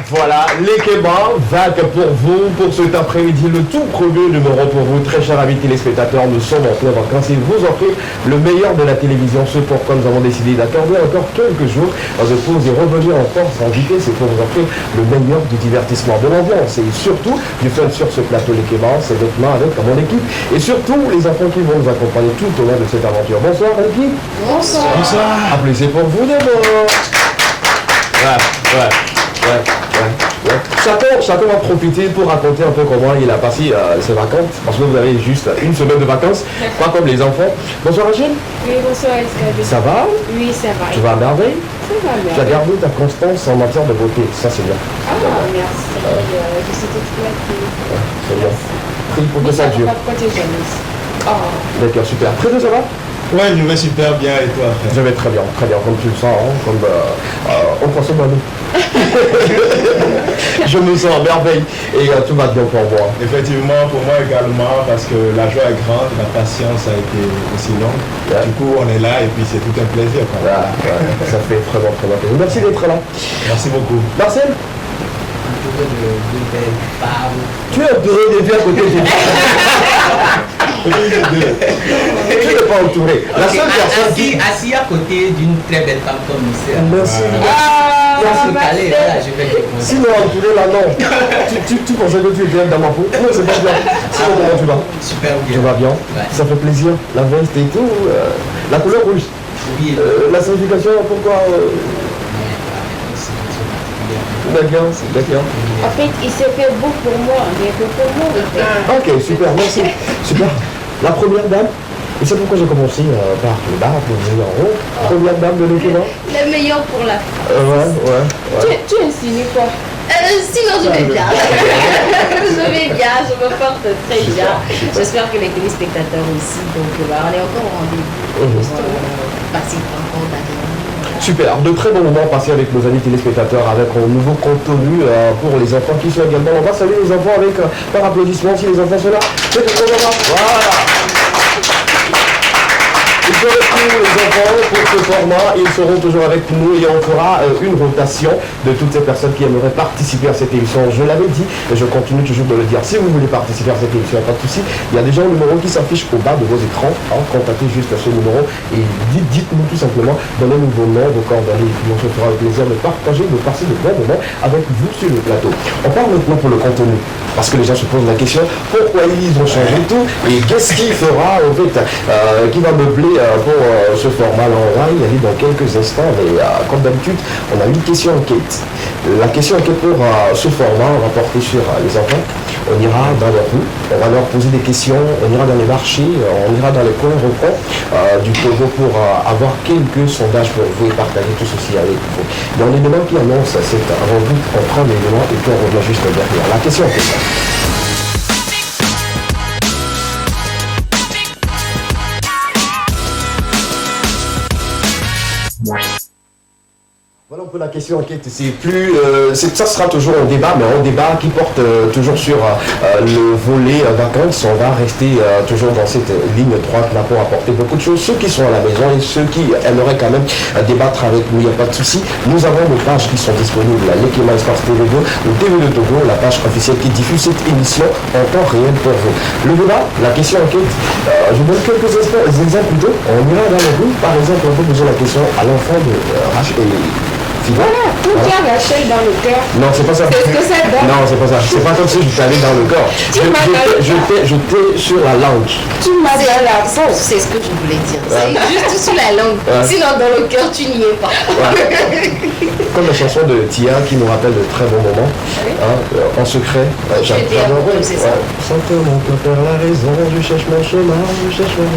Voilà, les kebabs vagues pour vous, pour cet après-midi, le tout premier numéro pour vous, très chers amis téléspectateurs, nous sommes en plein vacances et vous offrez le meilleur de la télévision, ce pourquoi nous avons décidé d'accorder encore quelques jours de pause et revenir en force en vitesse, c'est pour vous offrir le meilleur du divertissement, de l'ambiance et surtout du fun sur ce plateau, les kebabs, c'est avec moi, avec mon équipe et surtout les enfants qui vont nous accompagner tout au long de cette aventure. Bonsoir l'équipe. Bonsoir. Un plaisir pour vous d'abord. Chacun va profiter pour raconter un peu comment il a passé ses vacances, parce que vous avez juste une semaine de vacances, pas comme les enfants. Bonsoir Rachel. Oui, bonsoir Escadé. Ça va? Oui, ça va. Tu vas à merveille? Ça va bien. Tu as gardé ta constance en matière de beauté, ça c'est bien. Ah, merci. Je sais que tu as C'est bien. Prie pour que ça dure. Pourquoi tu es jalouse? D'accord, super. Prédo, ça va? Ouais, je vais super bien et toi frère? Je vais très bien, comme tu le sens, hein, comme on consomme à nous. Je me sens à merveille et tout va bien pour moi. Effectivement, pour moi également, parce que la joie est grande, la patience a été aussi longue. Du coup, on est là et puis c'est tout un plaisir. Ça fait vraiment très plaisir. Merci d'être là. Merci beaucoup. Marcel? Tu es entouré des vieux à côté de lui. Tu n'es pas entouré. La seule personne assis à côté d'une très belle femme comme Michel. Merci. Sinon entouré là non. Tu pensais que tu étais dans ma peau? Non, c'est pas bien. Sinon comment tu vas? Super bien. Tu vas bien? Ça fait plaisir. La veste et tout. La couleur rouge. Oui. La signification, pourquoi D'accord. En fait, il s'est fait beau pour moi, mais que pour moi. Ok, super, merci. Super. La première dame, et c'est pourquoi j'ai commencé par le bar pour venir en haut. Première dame de l'équipe. Le meilleur pour la fin. Ouais. Tu insinues quoi? Sinon je vais bien. Je me porte très bien. J'espère que les téléspectateurs aussi. Donc on est encore au rendez-vous. Merci encore d'ailleurs. Super, de très bons moments passés avec nos amis téléspectateurs, avec un nouveau contenu pour les enfants qui sont également. On va saluer les enfants avec par applaudissement si les enfants sont là. C'est tout. Voilà. Ils sont avec nous les enfants pour ce format, ils seront toujours avec nous et on fera une rotation de toutes ces personnes qui aimeraient participer à cette émission. Je l'avais dit et je continue toujours de le dire. Si vous voulez participer à cette émission, pas de souci, il y a déjà un numéro qui s'affiche au bas de vos écrans. Contactez juste ce numéro et dites-nous tout simplement, donnez-nous vos noms, vos coordonnées et puis on se fera le plaisir de partager, de passer de bons moments avec vous sur le plateau. On parle maintenant pour le contenu parce que les gens se posent la question pourquoi ils ont changé tout et qu'est-ce qui fera en fait qui va meubler pour ce format-là. On va y aller dans quelques instants, mais comme d'habitude, on a une question enquête. La question enquête pour ce format, on va porter sur les enfants. On ira dans leur rue, on va leur poser des questions, on ira dans les marchés, on ira dans les coins recoins du Togo pour avoir quelques sondages pour vous et partager tout ceci avec vous. Il y a un élément qui annonce cette avant vous, on prend l'élément et puis on revient juste derrière. La question enquête. Voilà un peu la question enquête, c'est plus, ça sera toujours un débat, mais un débat qui porte toujours sur le volet vacances. On va rester toujours dans cette ligne droite là pour apporter beaucoup de choses. Ceux qui sont à la maison et ceux qui aimeraient quand même débattre avec nous, il n'y a pas de souci. Nous avons nos pages qui sont disponibles, l'Ekema Espace TV2, le TV de Togo, la page officielle qui diffuse cette émission en temps réel pour vous. Le débat, la question enquête, je vous donne quelques exemples plutôt. On ira dans le groupe, par exemple, on peut poser la question à l'enfant de Rachel et voilà, tout tient Rachel dans le cœur. Non, c'est pas ça. C'est ce que ça donne. Non, c'est pas ça. C'est pas comme si je t'allais dans le corps. Je t'ai sur la langue. Tu m'as dans la peau. C'est ce que je voulais dire. C'est juste sur la langue. Sinon, dans le cœur, tu n'y es pas. Comme la chanson de Tia qui nous rappelle de très bons moments. En secret. J'étais amoureux, c'est ça. Sans que mon cœur perd la raison, je cherche mon chemin, je cherche mon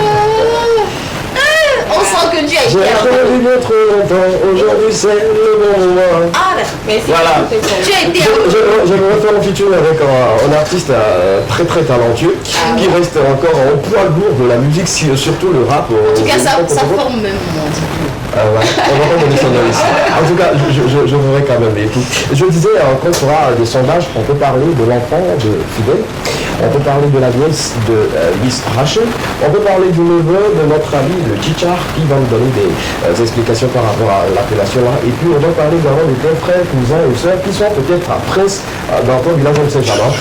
On sent que Dieu a j'ai été attendu bien trop longtemps, aujourd'hui c'est le bon moment. Ah, d'accord. Mais Voilà. Tu as été J'aimerais faire un featuring avec un artiste très très talentueux qui reste encore au poids lourd de la musique, surtout le rap. En tout cas, ça forme même mon diplôme. On va pas donner son nom ici. En tout cas, je voudrais quand même. Et tout. Je disais, quand on fera des sondages, on peut parler de l'enfant de Fidel, on peut parler de la nièce de Miss Rachel, on peut parler du neveu de notre ami le Chichar qui va nous donner des explications par rapport à l'appellation là. Et puis on va parler également de tes frères, cousins et soeurs qui sont peut-être à Prince dans ton village, on ne sait jamais.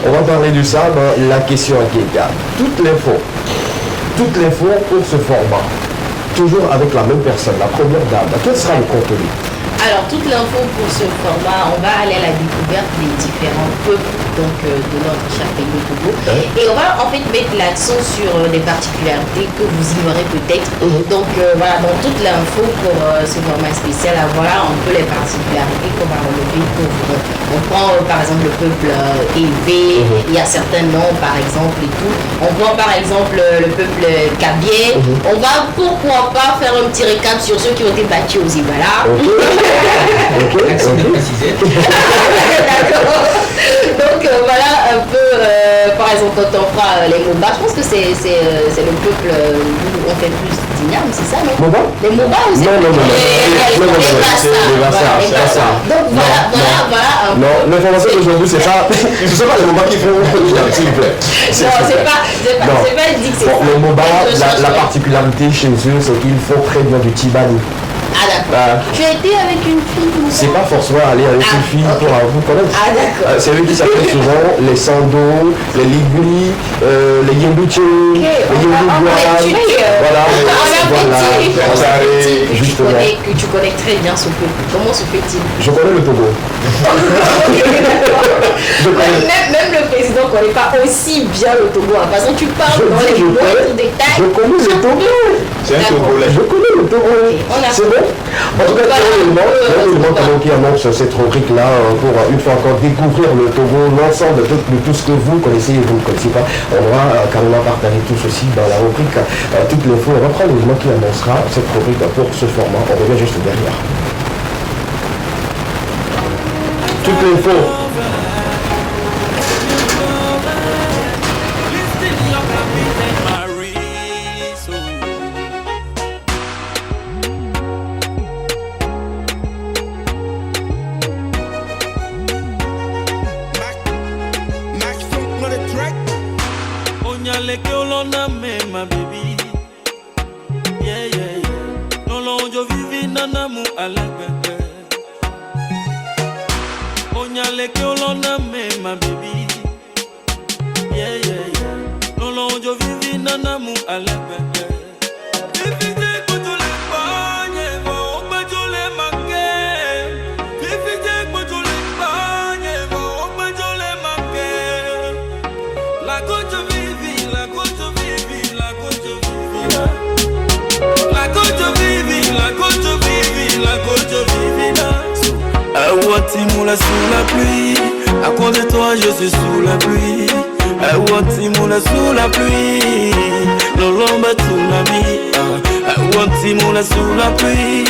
On va parler de ça dans la question à Kéka. Toutes les fois pour ce format. Toujours avec la même personne, la première dame. Quel sera le contenu? Alors, toute l'info pour ce format, on va aller à la découverte des différents peuples de notre cher pays de Togo. Et on va en fait mettre l'accent sur des particularités que vous ignorez peut-être. Donc, voilà, dans toute l'info pour ce format spécial, voilà un peu les particularités qu'on va relever pour vous. On prend par exemple le peuple élevé, il y a certains noms par exemple et tout. On prend par exemple le peuple Kabien. On va pourquoi pas faire un petit récap sur ceux qui ont été battus aux Ibala. Merci de préciser. D'accord. Donc voilà un peu, par exemple, quand on fera les Moba, je pense que c'est le peuple où on fait plus d'igname, c'est ça, non? Moba? Les Moba aussi? Non. Les Bassa. Donc voilà un peu. Non, l'information d'aujourd'hui, c'est ça. Je sais pas les Moba qui font. S'il vous plaît. Non, c'est pas dit que c'est ça. Les Moba, la particularité chez eux, c'est qu'ils font très bien du Tibani. Ah d'accord. Tu as été avec une fille? C'est pas forcément aller avec une fille pour vous connaître. Ah d'accord. C'est eux qui s'appellent souvent les Sando, les Liguri, les Yembuche, les Yembuguan. Voilà. Justement. Tu connais très bien ce peuple. Comment se fait-il? Je connais le Togo. Même le président ne connaît pas aussi bien le Togo. Parce que tu parles dans les moindres détails. Je connais le Togo. C'est un Togolais. Je connais le Togo. C'est bon. En tout cas, élément qui annonce cette rubrique-là pour une fois encore découvrir le Togo, l'ensemble de tout ce que vous connaissez et vous ne connaissez pas. On va carrément partager tout ceci dans la rubrique toutes les fois. On va prendre l'élément qui annoncera cette rubrique pour ce format. On revient juste derrière. Toutes les fois. My baby, yeah. No longe vivi nana mu alebebe. Onyale ke olona me, my baby, yeah. No longe vivi nana mu alebebe. Moula sous la pluie, à cause de toi je suis sous la pluie. Moula sous la pluie, l'olomba tsunami. Moula sous la pluie,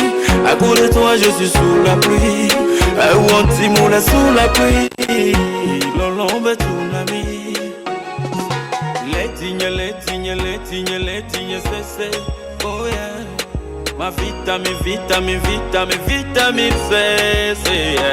à cause de toi je suis sous la pluie. Moula sous la pluie, l'olomba tsunami. Letigne, c'est, oh yeah. Ma vitamine c'est yeah.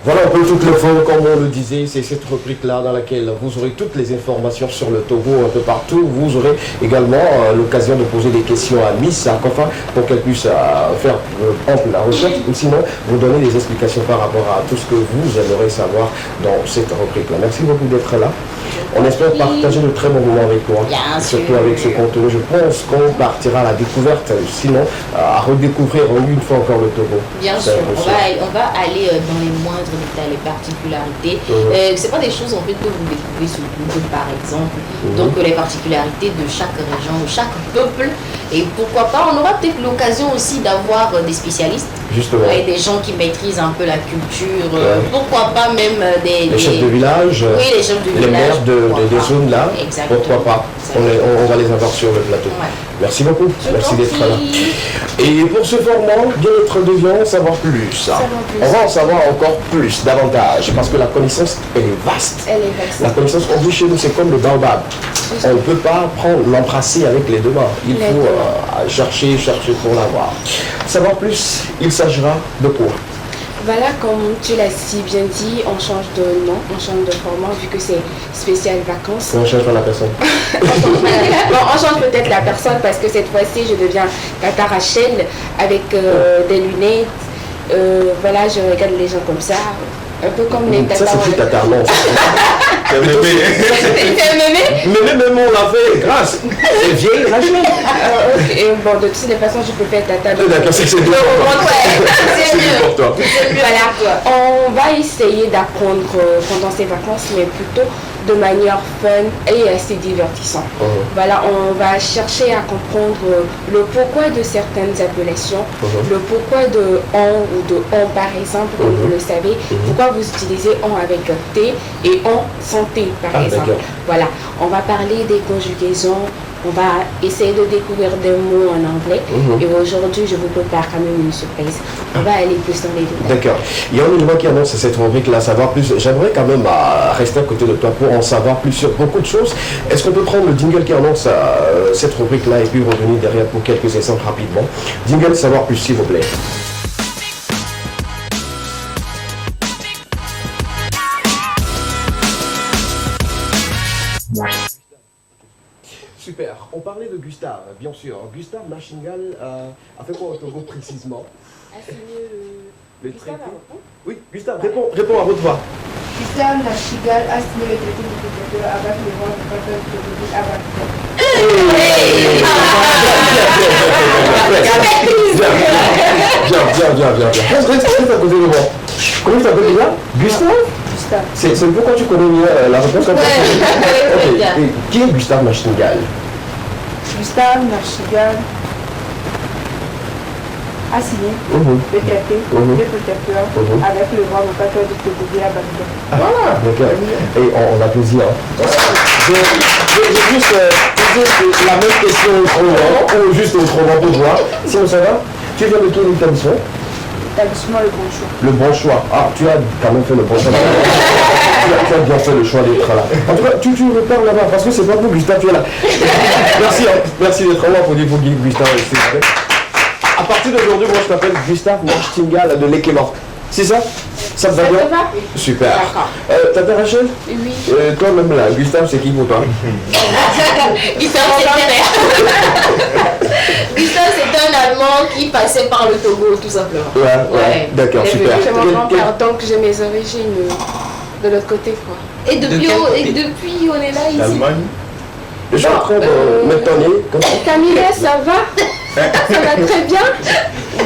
Voilà un peu toutes les fois, comme on le disait, c'est cette rubrique-là dans laquelle vous aurez toutes les informations sur le Togo un peu partout. Vous aurez également l'occasion de poser des questions à Miss Akofa pour qu'elle puisse faire ample la recherche ou sinon vous donner des explications par rapport à tout ce que vous aimeriez savoir dans cette rubrique-là. Merci beaucoup d'être là. On espère partager de très bons moments avec toi, surtout avec ce contenu. Je pense qu'on partira à la découverte, sinon à redécouvrir une fois encore le Togo. Bien sûr, on va aller dans les moindres détails. les particularités. C'est pas des choses en fait que vous découvrez sur Google par exemple. Donc les particularités de chaque région, de chaque peuple. Et pourquoi pas, on aura peut-être l'occasion aussi d'avoir des spécialistes. Justement. Et des gens qui maîtrisent un peu la culture. Pourquoi pas même les chefs de village. Oui, les chefs de les village. maires des zones là. Exactement. Pourquoi pas. On va les avoir sur le plateau. Ouais. Merci beaucoup. Merci d'être là. Et pour ce format, bien-être devient savoir plus. On va en savoir encore plus, davantage, parce que la connaissance, elle est vaste. Elle est vaste. La connaissance qu'on vit chez nous, c'est comme le baobab. On ne peut pas l'embrasser avec les deux mains. Il faut chercher pour l'avoir. Savoir plus, il s'agira de quoi? Voilà, comme tu l'as si bien dit, on change de nom, on change de format vu que c'est spécial vacances. On change pas la personne. Bon, on change peut-être la personne parce que cette fois-ci, je deviens Tata Rachel avec des lunettes. Voilà, je regarde les gens comme ça. Un peu comme les Ça, c'est plus Tata, non. C'est mémé. C'est mémé. Mais même on l'a fait grâce. C'est vieille Rachel. Et bon, de toutes les façons, je peux faire Tata. D'accord, c'est mieux pour toi. Voilà, on va essayer d'apprendre pendant ces vacances, mais plutôt de manière fun et assez divertissante. Voilà, on va chercher à comprendre le pourquoi de certaines appellations, le pourquoi de on ou de on par exemple, comme vous le savez, pourquoi vous utilisez on avec T et on sans T par exemple. Voilà, on va parler des conjugaisons. On va essayer de découvrir des mots en anglais. Et aujourd'hui, je vous prépare quand même une surprise. On va aller plus dans les détails. D'accord. Il y a un élément qui annonce cette rubrique-là, savoir plus. J'aimerais quand même rester à côté de toi pour en savoir plus sur beaucoup de choses. Est-ce qu'on peut prendre le jingle qui annonce cette rubrique-là et puis revenir derrière pour quelques instants rapidement? Jingle, savoir plus, s'il vous plaît. Super. On parlait de Gustave, bien sûr. Gustave Nachingal a fait quoi au Togo précisément? A signé Le Gustave traité. a répondu. Oui, Gustave, réponds à votre voix. Gustave Nachingal a signé le traité de préfecture avec le roi du peuple de Togo avec Bien. Reste à côté de moi. Comment tu t'appelles déjà? Gustave? Gustave. C'est pourquoi tu connais mieux la réponse comme ça? Ok. Et qui est Gustave Nachingal? Gustave Nachingal a signé le traité de préfecture avec le roi du peuple de Togo à Bagdad. Voilà, d'accord. Et on applaudit. Je vais juste poser la même question autrement, ou juste autrement pour voir. Sinon ça va? Tu viens de quel établissement? Établissement Le Bon Choix. Le bon choix. Ah, tu as quand même fait le bon choix. Tu as bien fait le choix d'être là. En tout cas, tu repars là-bas parce que c'est pas pour Gustave, tu es là. Merci d'être là pour dire pour Gustave. À partir d'aujourd'hui, moi je t'appelle Gustave Nachtingal de l'Equemort. C'est ça? Ça te va bien? Super. Tata Rachel? Oui. Toi-même là, Gustave, c'est qui pour toi? Gustave, c'est un Allemand qui passait par le Togo, tout simplement. Ouais. D'accord, super. C'est mon grand-père, donc j'ai mes origines de l'autre côté, quoi. Et depuis, on est là ici. L'Allemagne. Je suis en train de m'étonner. Camille, ça va? Ça va très bien?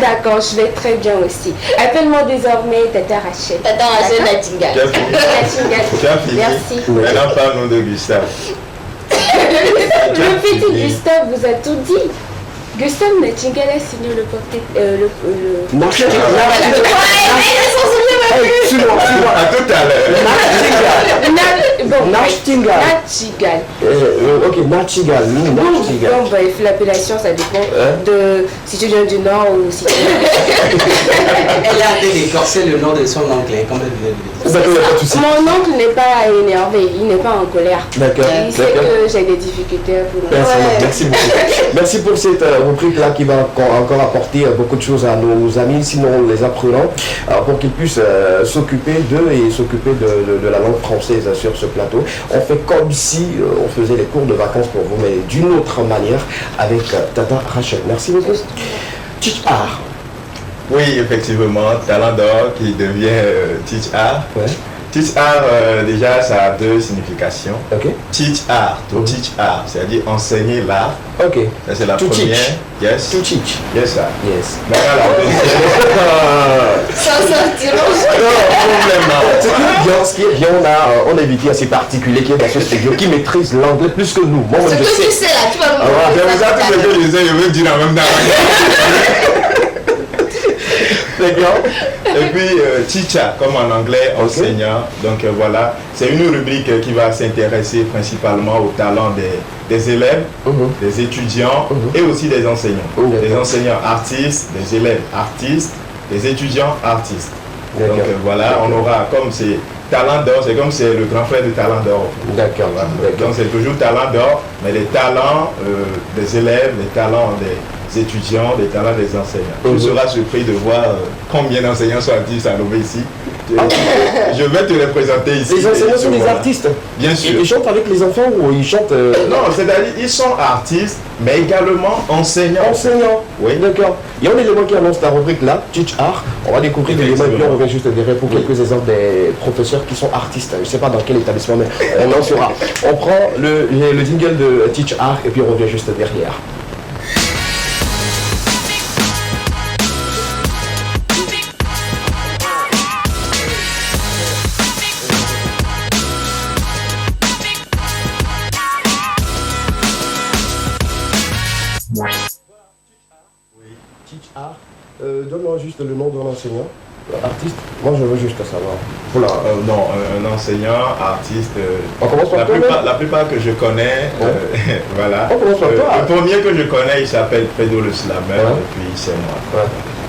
D'accord, je vais très bien aussi. Appelle-moi désormais Tata Rachel. Tata Rachel Nachingal. Tu as fini. Merci. Maintenant, parle-nous de Gustave. Le petit Gustave vous a tout dit. Gustave Nachingal a signé le portrait. Suis-moi. À tout à l'heure. Nachtingal. Ok, Nachtingal. Bon, bref, l'appellation, ça dépend de si tu viens du Nord ou si tu Elle a décorcé le nom de son oncle, comme elle vient de le dire. Mon oncle n'est pas énervé, il n'est pas en colère. D'accord. Il sait que j'ai des difficultés pour le Merci beaucoup. Merci pour cette rubrique-là qui va encore apporter beaucoup de choses à nos amis, sinon les apprenants, pour qu'ils puissent s'occuper d'eux et s'occuper de la langue française sur ce plateau. On fait comme si on faisait les cours de vacances pour vous, mais d'une autre manière avec Tata Rachel. Merci beaucoup. Teach Art. Oui, effectivement, Talent d'or qui devient Teach Art. Ouais. Teach art, déjà, ça a deux significations. Ok. Teach art, to teach art, c'est-à-dire enseigner l'art. Ok. Ça, c'est la To première. teach. Yes. To teach. Yes, sir. Yes. Maintenant, la deuxième. Sans sortir. Ce qui est bien, on a un invité assez particulier qui est dans ce studio, qui maîtrise l'anglais plus que nous. Moi, Ce je que sais. tu sais là, tu vas me Voilà, c'est pour ça que tout ce que je disais, je veux dire en même temps. D'accord. Et puis, teacher, comme en anglais, enseignant. Donc voilà, c'est une rubrique qui va s'intéresser principalement au talent des élèves, des étudiants et aussi des enseignants. Des enseignants artistes, des élèves artistes, des étudiants artistes. Donc voilà, on aura comme c'est talent d'or, c'est comme c'est le grand frère de talent d'or. D'accord. Voilà. Donc c'est toujours talent d'or, mais les talents des élèves, les talents des étudiants, les talents des enseignants. Tu seras surpris de voir combien d'enseignants sont actifs à Nové ici. Je vais te les présenter ici. Les enseignants sont des artistes. Bien sûr. Ils chantent avec les enfants ou ils chantent Non, c'est-à-dire ils sont artistes, mais également enseignants. enseignants. Oui. D'accord. Il y a un élément qui annonce la rubrique là, Teach Art. On va découvrir l'élément et puis on revient juste derrière pour quelques exemples des professeurs qui sont artistes. Je ne sais pas dans quel établissement, mais on en saura. On prend le jingle de Teach Art et puis on revient juste derrière. Teach Art. Donne-moi juste le nom de l'enseignant. Artiste. Moi je veux juste savoir. Non, un enseignant, artiste. On commence par toi, la plupart que je connais, voilà. On commence par toi. Le premier que je connais, il s'appelle Fredo le Slammer, et puis c'est moi.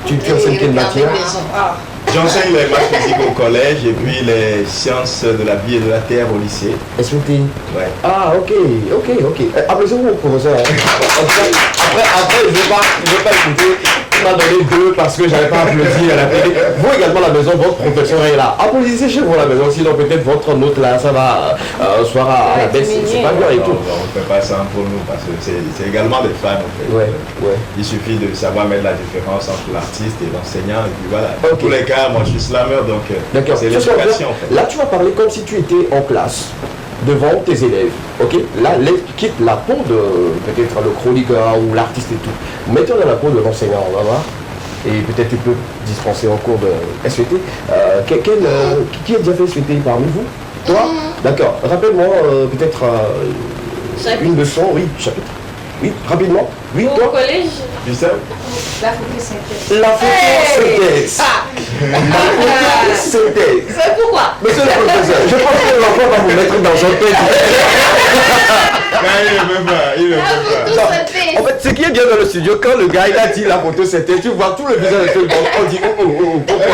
Tu enseignes quelle matière? J'enseigne les maths physiques au collège et puis les sciences de la vie et de la terre au lycée. SVT. Ouais. Ah, ok. Applaudissez-vous au professeur. Après, je vais pas écouter. Il m'a donné 2 parce que j'avais pas applaudi à la télé. Vous également à la maison, votre professeur est là. Applaudissez chez vous à la maison, sinon peut-être votre note là, ça va soit à la baisse. C'est pas bien et tout. On ne fait pas ça pour nous parce que c'est également des femmes en fait. Ouais. Il suffit de savoir mettre la différence entre l'artiste et l'enseignant et puis voilà. Dans Ok. tous les cas, moi je suis slammer donc D'accord. c'est l'éducation en fait. Là, tu vas parler comme si tu étais en classe devant tes élèves. Ok. Là, quitte la peau de peut-être le chroniqueur ou l'artiste et tout. Mets-toi dans la peau de l'enseignant, on va voir. Et peut-être tu peux dispenser en cours de SVT. Qui a déjà fait SVT parmi vous? Toi? D'accord. Rappelle-moi peut-être une leçon, oui, chapitre. Oui, rapidement. Oui, Au toi? collège, Tu sais, La photosynthèse. La photosynthèse. La photosynthèse. Mais pourquoi? Monsieur le professeur, je pense que l'enfant va vous mettre dans un tête. il ne veut pas. En fait, ce qui est bien dans le studio, quand le gars il a dit la photosynthèse, tu vois tout le visage de tout le monde, on dit pourquoi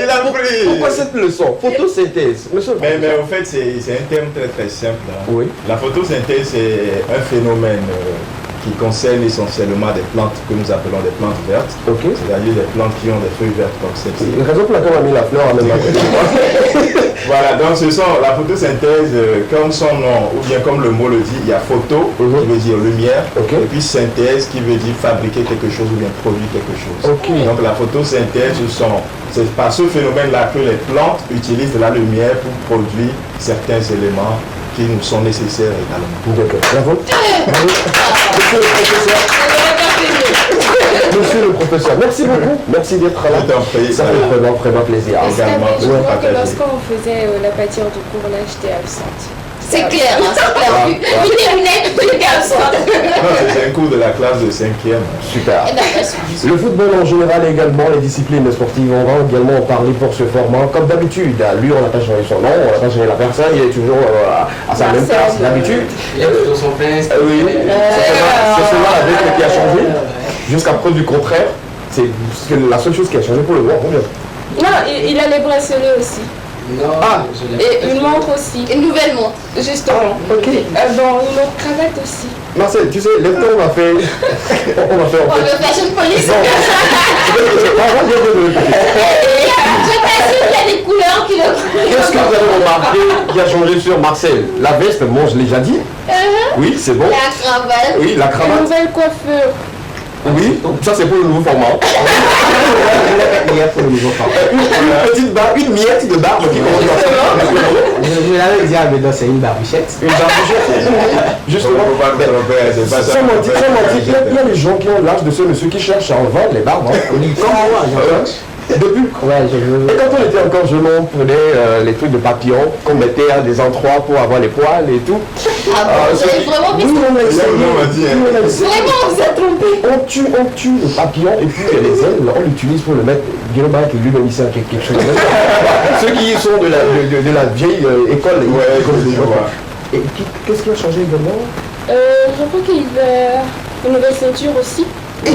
Il a pris. pourquoi cette leçon? Photosynthèse, monsieur le Mais professeur. en fait, c'est un terme très très simple. Hein. Oui. La photosynthèse, c'est un phénomène qui concerne essentiellement des plantes que nous appelons des plantes vertes. Ok. C'est-à-dire des plantes qui ont des feuilles vertes comme celle-ci. La raison pour laquelle on a mis la fleur en même temps. Voilà, donc ce sont la photosynthèse, comme son nom, ou bien comme le mot le dit, il y a photo, qui veut dire lumière, Ok. et puis synthèse, qui veut dire fabriquer quelque chose ou bien produire quelque chose. Ok. Donc la photosynthèse, c'est par ce phénomène-là que les plantes utilisent de la lumière pour produire certains éléments qui nous sont nécessaires également. D'accord. Bravo. Monsieur le professeur. Monsieur le professeur, merci beaucoup. Merci d'être là. Je t'en prie, Ça fait vraiment plaisir. Également, je je vais crois que partager. lorsqu'on faisait la pâture du cours là, j'étais absente. C'est clair, hein, c'est clair. Vu tes lunettes, tu es absent. Non, c'est un cours de la classe de 5e. Super. Et d'après celui-ci. Le football en général et également les disciplines sportives, on va également en parler pour ce format. Comme d'habitude, lui on n'a pas changé son nom, on n'a pas changé la personne, il est toujours à sa même place d'habitude. Il y a toujours son pince. Oui, c'est cela avec qui a changé. Jusqu'à preuve du contraire, c'est la seule chose qui a changé pour le moment. Non, il a les bracelets aussi. Non, je l'ai Et une montre aussi. Une nouvelle montre. Justement. Ok. Bon, une autre cravate aussi. Marcel, tu sais, lève-toi, on va faire en On fait. veut fashion police. Je t'assure qu'il y a des couleurs qui le. Qu'est-ce que vous avez remarqué qui a changé sur Marcel? La veste, bon, je l'ai déjà dit. Oui, c'est bon. La cravate. Oui, la Une cravate. nouvelle coiffure. Oui, ça c'est pour le nouveau format. Une petite barbe, une miette de barbe qui commence à l'avais dit à Bédon, c'est une barbichette. Une barbichette. Justement. Faut pas me tromper, c'est pas ça. Sans mentir, il y a des gens qui ont l'âge de ceux qui cherchent à en vendre les barbes. On dit comme moi, j'entends. Depuis. Ouais, je veux. Et quand on était encore jeune, on prenait les trucs de papillon qu'on mettait à des endroits pour avoir les poils et tout. Ah bon, vous avez vraiment mis Nous, on a essayé. Vraiment, Vraiment, vous êtes trompé. On tue le papillon et puis les ailes, on l'utilise pour le mettre. Guillaume qui lui-même ici a quelque chose. Ceux qui sont de la vieille école. Ouais, je vois. Et qu'est-ce qui a changé également? Je crois qu'il y a une nouvelle ceinture aussi. Non.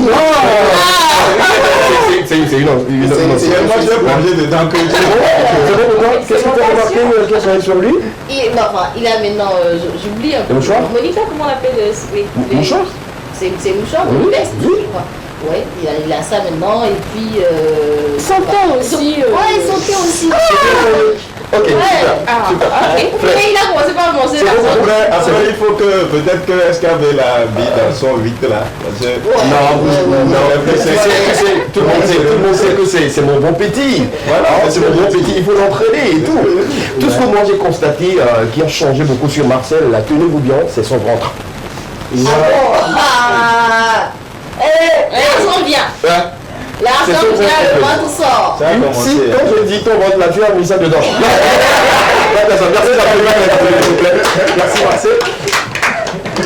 C'est une moi j'ai plongé dedans que C'est bon pour toi? Qu'est-ce que tu as remarqué qui a changé sur lui? Il a maintenant, j'oublie un peu. Le mouchoir? Monica, comment on l'appelle? Mouchoir? C'est mouchoir, Oui. une veste, je crois. Ouais, il a ça maintenant et puis. Santé aussi. Ouais, santé aussi. Ok, super. Ok. Mais il a commencé par manger la santé. Après, il faut que peut-être que SKV l'a mis dans son 8 là. Parce que- Tout le monde sait que c'est mon bon petit. Voilà, c'est mon bon petit, il faut l'entraîner et tout. Tout ce que moi j'ai constaté qui a changé beaucoup sur Marcel, tenez-vous bien, c'est son ventre. L'argent vient. L'argent vient, le ventre sort. Ça a commencé. Si, quand je dis ton ventre là, tu as mis ça dedans. Merci, merci Marcel.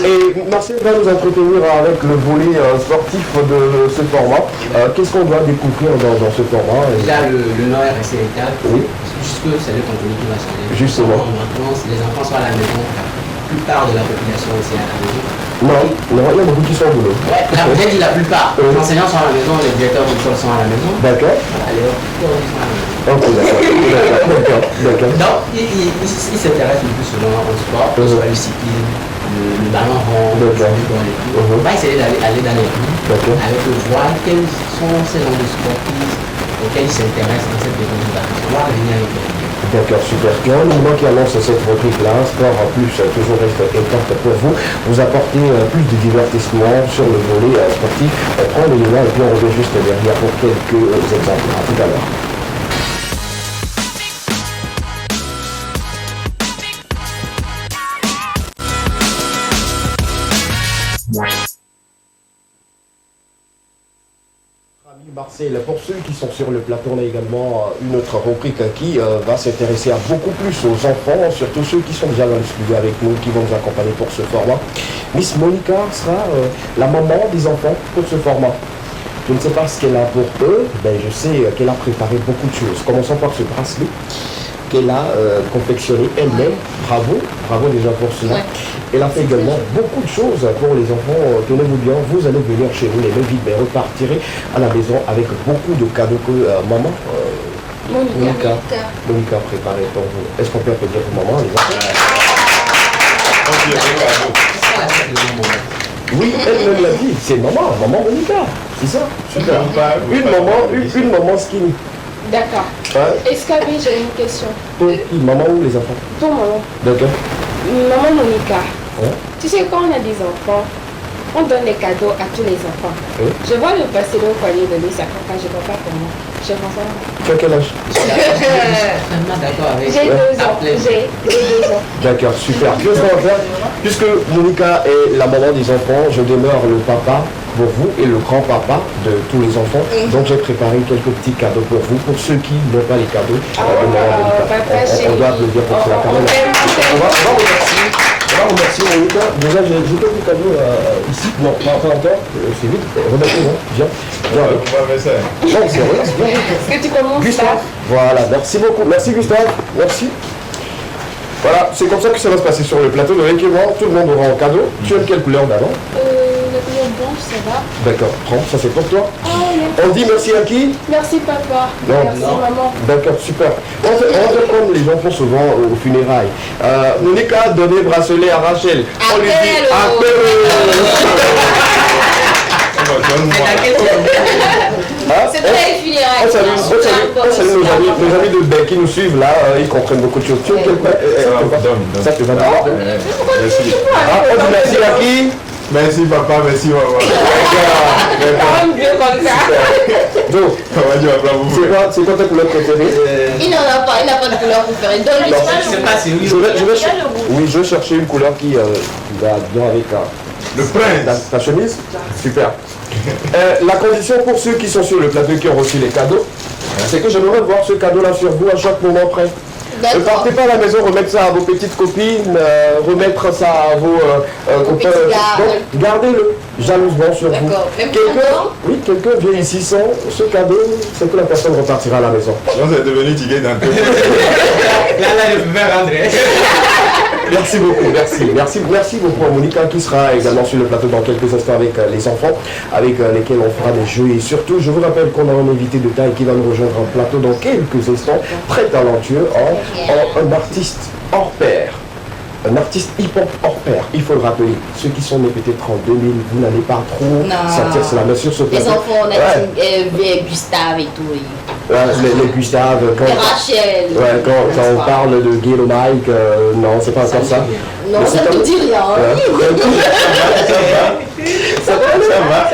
Et Marcel va nous entretenir avec le volet sportif de ce format. Qu'est-ce qu'on doit découvrir dans ce format? Déjà, le nom est resté intact. Oui. Puisque c'est le contenu qui va changer. Justement. Maintenant, si les enfants sont à la maison, la plupart de la population aussi à la maison. Non, il y a beaucoup qui sont au boulot. Ouais, là, j'ai dit la plupart. Les enseignants sont à la maison, les directeurs d'école sont à la maison. D'accord. Voilà, les recruteurs sont à la maison. Ok, d'accord. Donc, il s'intéresse le plus souvent au sport, que ce soit le cyclisme, le ballon rond, le volleyball et tout. On va essayer d'aller dans les rues avec voir quels sont ces gens de sportifs auxquels ils s'intéressent dans cette période de vacances. On va revenir avec eux. D'accord, super. Il y a un moment qui annonce cette rubrique-là, sport en plus toujours reste intact pour vous. Vous apportez plus de divertissement sur le volet sportif. On prend les liens et puis on revient juste derrière pour quelques exemples. À tout à l'heure. Marcel, pour ceux qui sont sur le plateau, on a également une autre rubrique qui va s'intéresser à beaucoup plus aux enfants, surtout ceux qui sont déjà dans le studio avec nous, qui vont nous accompagner pour ce format. Miss Monica sera la maman des enfants pour ce format. Je ne sais pas ce qu'elle a pour eux, ben je sais qu'elle a préparé beaucoup de choses. Commençons par ce bracelet qu'elle a confectionné elle-même. Bravo, bravo déjà pour cela. Ouais. Elle a fait également beaucoup de choses pour les enfants. Tenez-vous bien, vous allez venir chez vous les mains vides, mais repartirez à la maison avec beaucoup de cadeaux que maman, Monica a préparé pour vous. Est-ce qu'on peut applaudir pour maman, les enfants? Oui, elle me l'a dit, c'est maman Monica, c'est ça. Super. Une maman skinny. D'accord. Ouais. Est-ce que j'ai une question? Pour qui, maman ou les enfants? Pour maman. D'accord. Maman Monica, Ouais. tu sais, quand on a des enfants, on donne des cadeaux à tous les enfants. Oui. Je vois le bracelet au poignet de lui, ça compte pas, je ne vois pas comment. Je pense pas. Tu as quel âge? Totalement d'accord avec J'ai 2 ans. J'ai 2 ans. D'accord, super. Qu'est-ce qu'on va faire? Puisque Monica est la maman des enfants, je demeure le papa pour vous et le grand-papa de tous les enfants. Donc j'ai préparé quelques petits cadeaux pour vous, pour ceux qui n'ont pas les cadeaux de maman Monica. On doit applaudir pour cela quand même. On va remercier Monica. Déjà, j'ai quelques cadeaux ici. Non, pas encore. C'est vite. Remettez-moi. Viens. On va faire ça. Non, c'est vrai. Viens. Est-ce que tu commences Gustave. Voilà, merci beaucoup. Merci Gustave. Merci. Voilà, c'est comme ça que ça va se passer sur le plateau de l'équipement. Tout le monde aura un cadeau. Tu aimes quelle couleur d'avant? La couleur blanche, ça va. D'accord, prends, ça c'est pour toi. Ah, merci. On dit merci à qui? Merci papa. Non. Merci maman. D'accord, super. On fait comme les gens font souvent aux funérailles. Monica a donné bracelet à Rachel. On lui dit C'est très funéraire. on salue nos amis de Bec qui nous suivent là, ils comprennent beaucoup de choses. Ça te va d'abord. Merci. On dit merci à qui? Merci papa, merci maman. Comme Dieu comme ça. Donc, c'est quoi ta couleur préférée? Il n'en a pas, il n'a pas de couleur préférée. Donne-lui Non, ça. Je sais pas si oui. Je vais chercher une couleur qui va bien avec Le prince. ta chemise. Super. La condition pour ceux qui sont sur le plateau qui ont reçu les cadeaux, c'est que j'aimerais voir ce cadeau-là sur vous à chaque moment près. Ne partez pas à la maison, remettre ça à vos petites copines, remettre ça à vos copains. Donc, gardez-le jalousement sur vous. D'accord. Même Quelqu'un vient ici sans ce cadeau, c'est que la personne repartira à la maison. Non, c'est devenu tigé dans le Là, je peux rentrer. Merci beaucoup, merci beaucoup à Monica qui sera également sur le plateau dans quelques instants avec les enfants, avec lesquels on fera des jeux et surtout je vous rappelle qu'on a un invité de taille qui va nous rejoindre en plateau dans quelques instants, très talentueux, un artiste hors pair. Un artiste hip-hop hors pair, il faut le rappeler. Ceux qui sont nés peut-être en 2000, vous n'allez pas trop sentir cela, mais sur ce plateau. Les enfants, on a Gustave et tout. Les Gustave, Rachel. Ouais, quand on parle de Guillaume Mike, non, c'est pas encore ça. Non, ça ne dit rien. Ça va.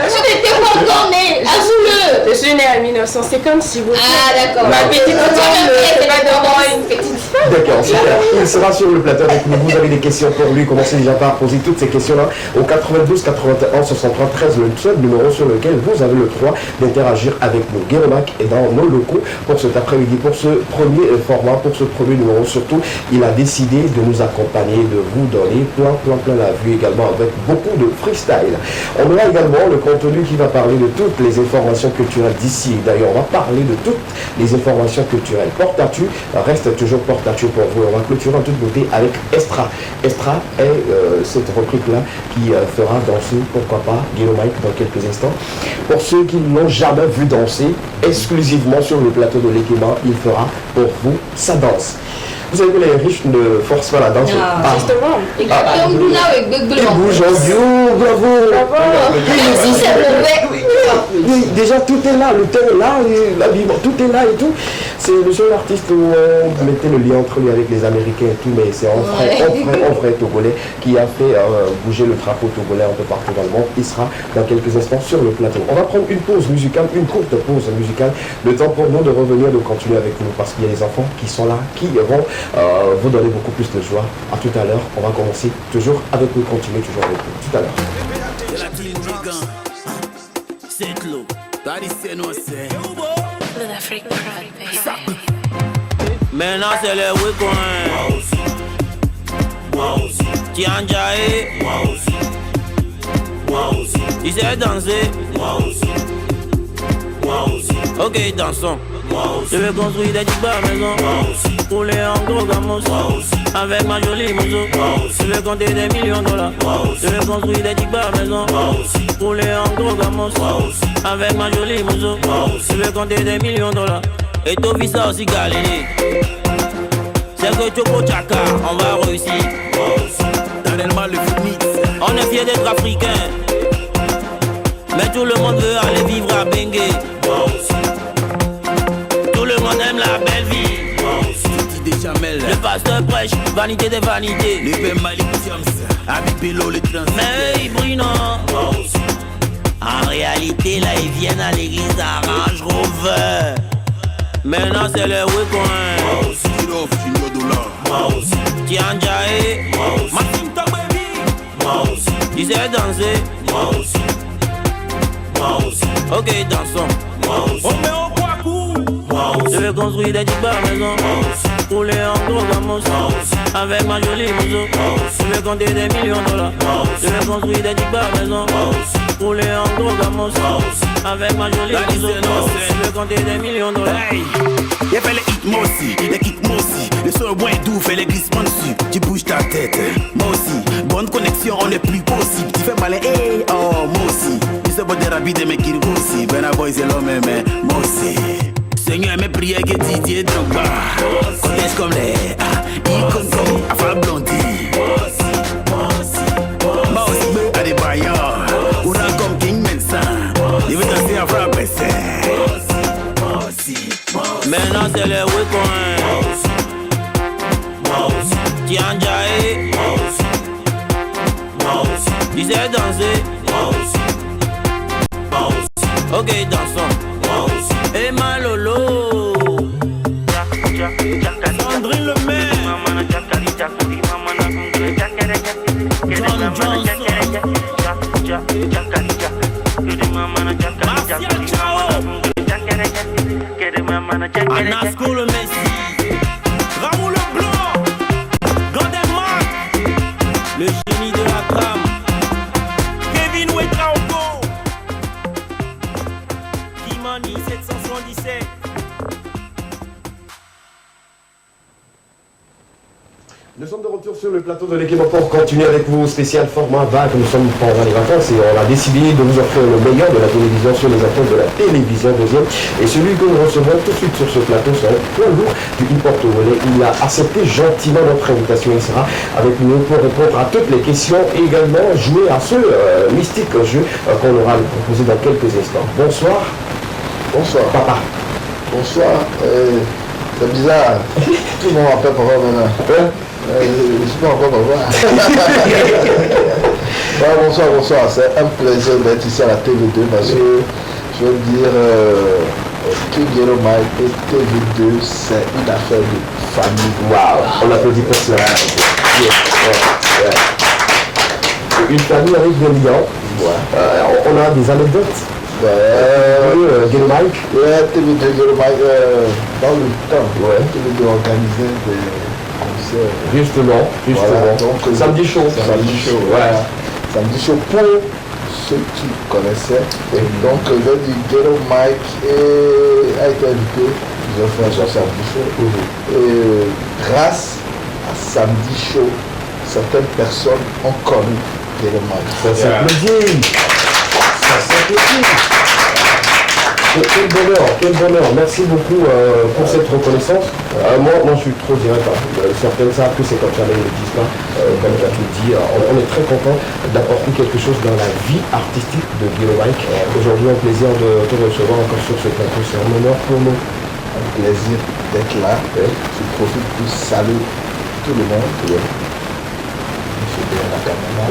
Je n'étais pas encore née. Ajoute-le. Je suis née en 1950, si vous voulez. Ah, d'accord. Ma petite c'est pas de une petite femme. D'accord, super. Il sera sur le plateau avec nous. Vous avez des questions pour lui. Commencez déjà par poser toutes ces questions-là au 92 81 63 13, le seul numéro sur lequel vous avez le droit d'interagir avec nous. Guéromac est dans nos locaux pour cet après-midi, pour ce premier format, pour ce premier numéro. Surtout, il a décidé de nous accompagner, de vous donner plein la vue également avec beaucoup de freestyle. On aura également le contenu qui va parler de toutes les informations culturelles d'ici. D'ailleurs, on va parler de toutes les informations culturelles. Porte-à-tu reste toujours porte-à-tu pour vous. On va clôturer en toute beauté avec Estra. Estra est cette rubrique-là qui fera danser, pourquoi pas, Guillaume Mike dans quelques instants. Pour ceux qui n'ont jamais vu danser, exclusivement sur le plateau de l'équipement, il fera pour vous sa danse. Vous savez que les riches ne forcent pas la danse. Justement. Et comme Luna avec Bug Ils bougent en duo, bravo. Si c'est mauvais. Oui, déjà tout est là, le thème est là, la vie, tout est là et tout. C'est le seul artiste où on mettait le lien entre lui avec les Américains et tout, mais c'est un vrai Togolais qui a fait bouger le drapeau togolais un peu partout dans le monde. Il sera dans quelques instants sur le plateau. On va prendre une pause musicale, une courte pause musicale, le temps pour nous de revenir, de continuer avec nous, parce qu'il y a des enfants qui sont là, qui vont vous donner beaucoup plus de joie. À tout à l'heure, on va commencer toujours avec nous, continuer toujours avec nous. Tout à l'heure. Maintenant c'est le week-end. Tiens Jaé. Il sait danser. Ok, dansons. Je vais construire des jeeps à la maison. Rouler en gros gamos. Avec ma jolie moto. Je vais compter des millions de dollars. Je vais construire des jeeps à la maison. Rouler en gros gamos. Avec ma jolie moto. Je vais compter des millions de dollars. Et tout vit ça aussi galéré. C'est que Choco Chaka, on va réussir. On est fiers d'être africains. Mais tout le monde veut aller vivre à Bengue. Tout le monde aime la belle vie. Le pasteur prêche, vanité des vanités. Mais Bruno, en réalité là ils viennent à l'église à Range Rover. Maintenant c'est le week-end. Tiens Jaé, Maxime Baby. Il sait danser. Ok, dansons. On met au poids court. Je vais construire des jeeps à la maison. Rouler en gros gamos. Avec ma jolie moto. Je vais compter des millions de dollars. Je vais construire des jeeps à la maison. Rouler en gros gamos. Avec ma jolie moto. Je vais compter des millions de dollars. Y'a fait les hits, moi aussi, les kicks, moi aussi. Le son moins doux fait les glissements dessus. Tu bouges ta tête, moi aussi. Bonne connexion, on est plus possible. Tu fais malin, hey, oh, moi aussi. Tu sais, bon, des rapides, mais qui aussi. Ben, la boy, c'est l'homme, mais moi aussi. Seigneur, mes prières que Didier Drogba. Connaissent comme les icônes comme Afal Blondie. Moi aussi, à des bailleurs. Ou là, comme King Mensa. Il veut danser à frapper, Maintenant c'est le week-end. Tiens Jaé. Tu sais danser? Moi aussi. Moi aussi. Ok, dansons. Moi aussi. Et Malolo. Sandrine le maire. John Johnson. Martial Chao. Anasco le Messi. Raoul le Blanc. Gandelman. Le génie de la trame. Kevin Ouetraogo. Kimani 777. Nous sommes de retour sur le plateau de l'équipe pour continuer avec vous, spécial format vague. Nous sommes pendant les vacances et on a décidé de vous offrir le meilleur de la télévision sur les attentes de la télévision deuxième. Et celui que nous recevons tout de suite sur ce plateau, c'est un point lourd du Importe Volley. Il a accepté gentiment notre invitation. Il sera avec nous pour répondre à toutes les questions et également jouer à ce mystique jeu qu'on aura à lui proposer dans quelques instants. Bonsoir. Bonsoir. Papa. Bonsoir. C'est bizarre. Tout le monde m'appelle papa maintenant. Je ne suis pas encore papa. Bonsoir. C'est un plaisir d'être ici à la TV2 parce que je veux dire que Ghetto Mike et TV2, c'est une affaire de famille. Waouh, on applaudit pour cela. Une famille avec des liens. On a des anecdotes. Ghetto Mike. TV2 Ghetto Mike, dans le temps, TV2 organisait des concerts. Justement. Voilà, donc, samedi chaud. Samedi chaud pour ceux qui connaissaient. Et donc le Ghetto Mike a été invité plusieurs fois sur Samedi Show. Et grâce à Samedi Show, certaines personnes ont connu Ghetto Mike. Ça s'applaudit. Quel bonheur. Merci beaucoup pour cette reconnaissance. Moi, je suis trop direct. Certains savent que c'est comme ça, mais ils ne le disent pas. Comme tu as tout dit, on est très content d'apporter quelque chose dans la vie artistique de Ghetto Mike. Aujourd'hui, un plaisir de te recevoir encore sur ce plateau. C'est un honneur pour nous. Un plaisir d'être là. Je profite pour saluer tout le monde. La caméra,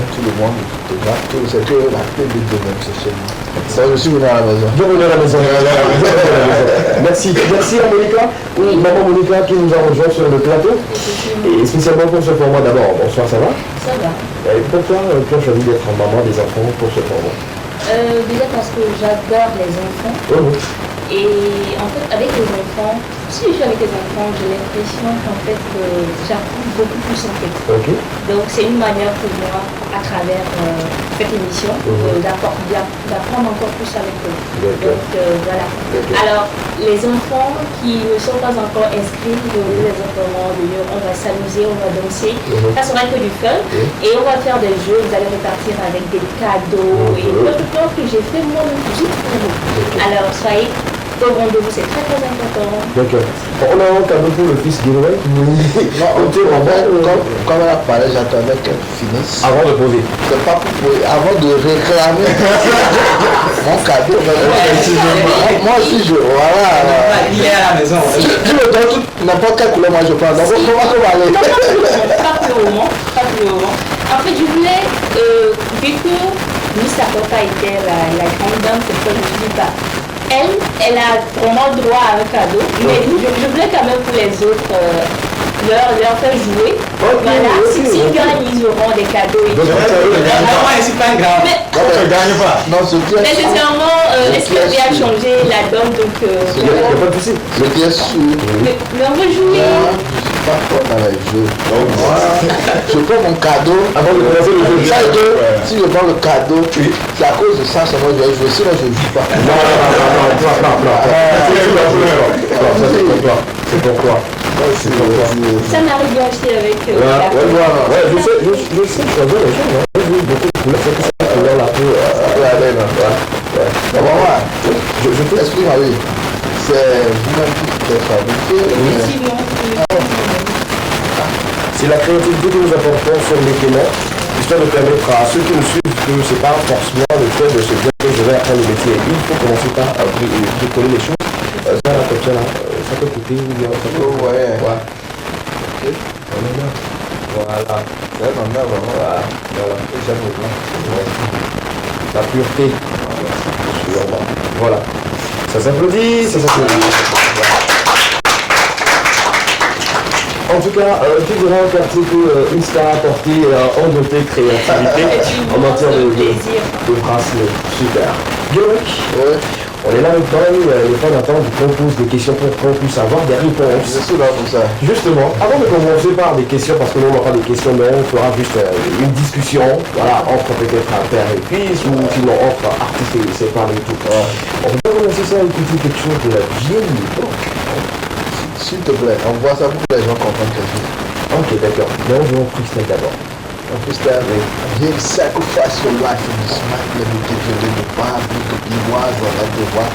tout le monde, c'est que la télé de même, c'est chez nous. Ça, je suis venu à la maison. Merci à Monica, maman Monica qui nous a rejoint sur le plateau. Et spécialement pour ce format d'abord. Bonsoir, ça va? Ça va. Et pourquoi tu as choisi d'être maman des enfants pour ce format? Déjà parce que j'adore les enfants. Et en fait, avec les enfants, si je suis avec les enfants, j'ai l'impression qu'en fait, j'apprends beaucoup plus en fait. Donc c'est une manière pour moi, à travers cette émission, d'apprendre encore plus avec eux. Donc voilà. Alors, les enfants qui ne sont pas encore inscrits, je vous les informer, on va s'amuser, on va danser. Ça sera que du fun. Et on va faire des jeux, vous allez repartir avec des cadeaux et plein de plans que j'ai fait moi-même juste pour vous. Alors, soyez au rendez-vous, c'est très très important. D'accord. On a un cadeau pour le fils Guérouet. Comme elle a parlé, j'attendais qu'elle finisse. Avant de poser. C'est pas pour poser, avant de réclamer mon cadeau. Moi aussi, voilà. Il est à la maison. Tu me donnes n'importe quelle couleur, moi je prends. Donc comment on va aller? Pas pour le moment. En fait, je voulais, vu que Miss Papa était la grande dame, c'est pourquoi je me suis dit, elle a vraiment le droit à un cadeau, mais je voulais quand même pour les autres leur faire jouer. Voilà, s'ils gagnent, ils auront des cadeaux. Donc, c'est pas grave. Non, mais sincèrement, est-ce qu'elle vient changer la donne? Donc, il n'y a pas de souci. Je bien sûr. Mais on veut jouer. Pas fort dans les jeux. Donc moi, je prends mon cadeau avant de commencer le jeu. Si je prends le cadeau, c'est à cause de ça seulement je vais jouer. Sinon je ne joue pas. Non. C'est pourquoi. Ça m'arrive bien aussi avec je sais choisir les choses. J'ai vu beaucoup de couleurs. C'est que cette couleur la peau. Je t'explique, oui. C'est vous-même qui êtes fabriqué. C'est la créativité que nous apportons sur les témoins, histoire de permettre à ceux qui nous suivent que ce n'est pas forcément le fait de se dire que je vais apprendre le métier. Il faut commencer par bricoler les choses. Ça, comme ça, là, ça peut coûter ou bien ça peut... Ouais. Voilà. Voilà. C'est un honneur vraiment. Voilà. Et j'aime le blanc. La pureté. Voilà. Ça s'applaudit, ça s'applaudit. En tout cas, figurant qu'un Insta a apporté en beauté, créativité en matière de bracelet. Super. Guillaume, on est là maintenant, il n'est pas d'attendre qu'on pose des questions pour qu'on puisse avoir des réponses. Je suis là pour ça. Justement, avant de commencer par des questions, parce que nous on n'aura pas des questions, mais on fera juste une discussion, voilà, entre peut-être un père et fils, ou sinon entre artistes et c'est parler et tout. On peut commencer ça à écouter quelque chose de la vieille époque. S'il te plaît, on voit ça pour que les gens comprennent quelque chose. Ok, d'accord. Mais on va en freestyle d'abord. En freestyle, He'll sacrifice your life in this night. Let me give you a little vibe, little ivoise, on a de voir.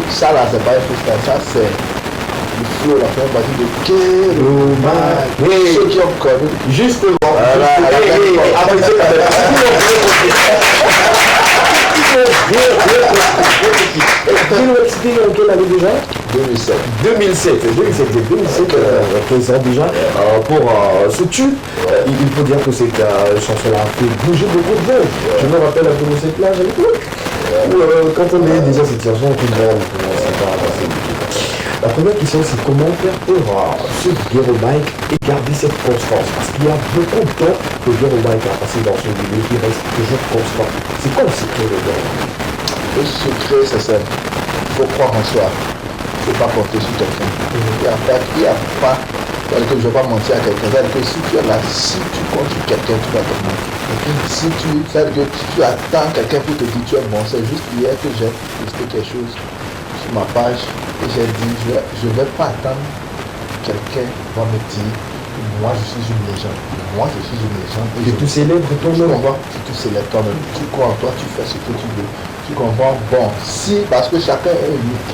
Ça là, c'est pas un freestyle, ça c'est le flow, la première partie de Kero Mike. Oui, ceux qui ont connu. Justement. Explique en quelle année déjà 2007. 2007, 15 ans déjà, pour ce tube. Il faut dire que cette chanson-là a fait bouger beaucoup de gens. Je me rappelle un peu de cette plage à l'époque. Quand on est déjà cette chanson, tout le monde commence à passer. La première question, c'est comment faire pour suivre Gero Mike et garder cette constance. Parce qu'il y a beaucoup de temps que Gero Mike a passé dans ce milieu qui reste toujours constant. C'est quoi le secret de Gero Mike? Le secret, c'est ça. Il faut croire en soi. Il ne faut pas compter sur quelqu'un. Il n'y a pas. Je ne vais pas mentir à quelqu'un. C'est-à-dire que si tu es là, si tu comptes sur quelqu'un, tu vas te mentir. C'est-à-dire que tu attends quelqu'un pour te dire tu es bon. C'est juste hier que j'ai posté quelque chose sur ma page et j'ai dit je ne vais pas attendre quelqu'un va me dire que moi je suis une légende. Moi je suis une légende. Et tu célèbres toi-même. Si tu célèbres toi-même, tu crois en toi, tu fais ce que tu veux. Tu comprends? Bon, si, parce que chacun est unique.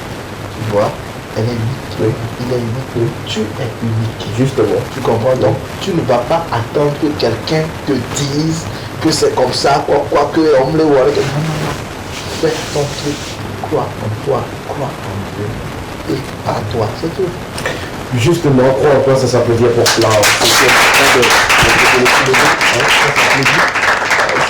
Tu vois? Elle est unique. Oui. Il est unique. Oui. Tu es unique. Justement. Tu comprends? Donc, tu ne vas pas attendre que quelqu'un te dise que c'est comme ça, quoi que on me le voit. Non. Fais ton truc. Crois en toi. Crois en Dieu. Et à toi. C'est tout. Justement, crois en toi, ça s'applaudit pour cela.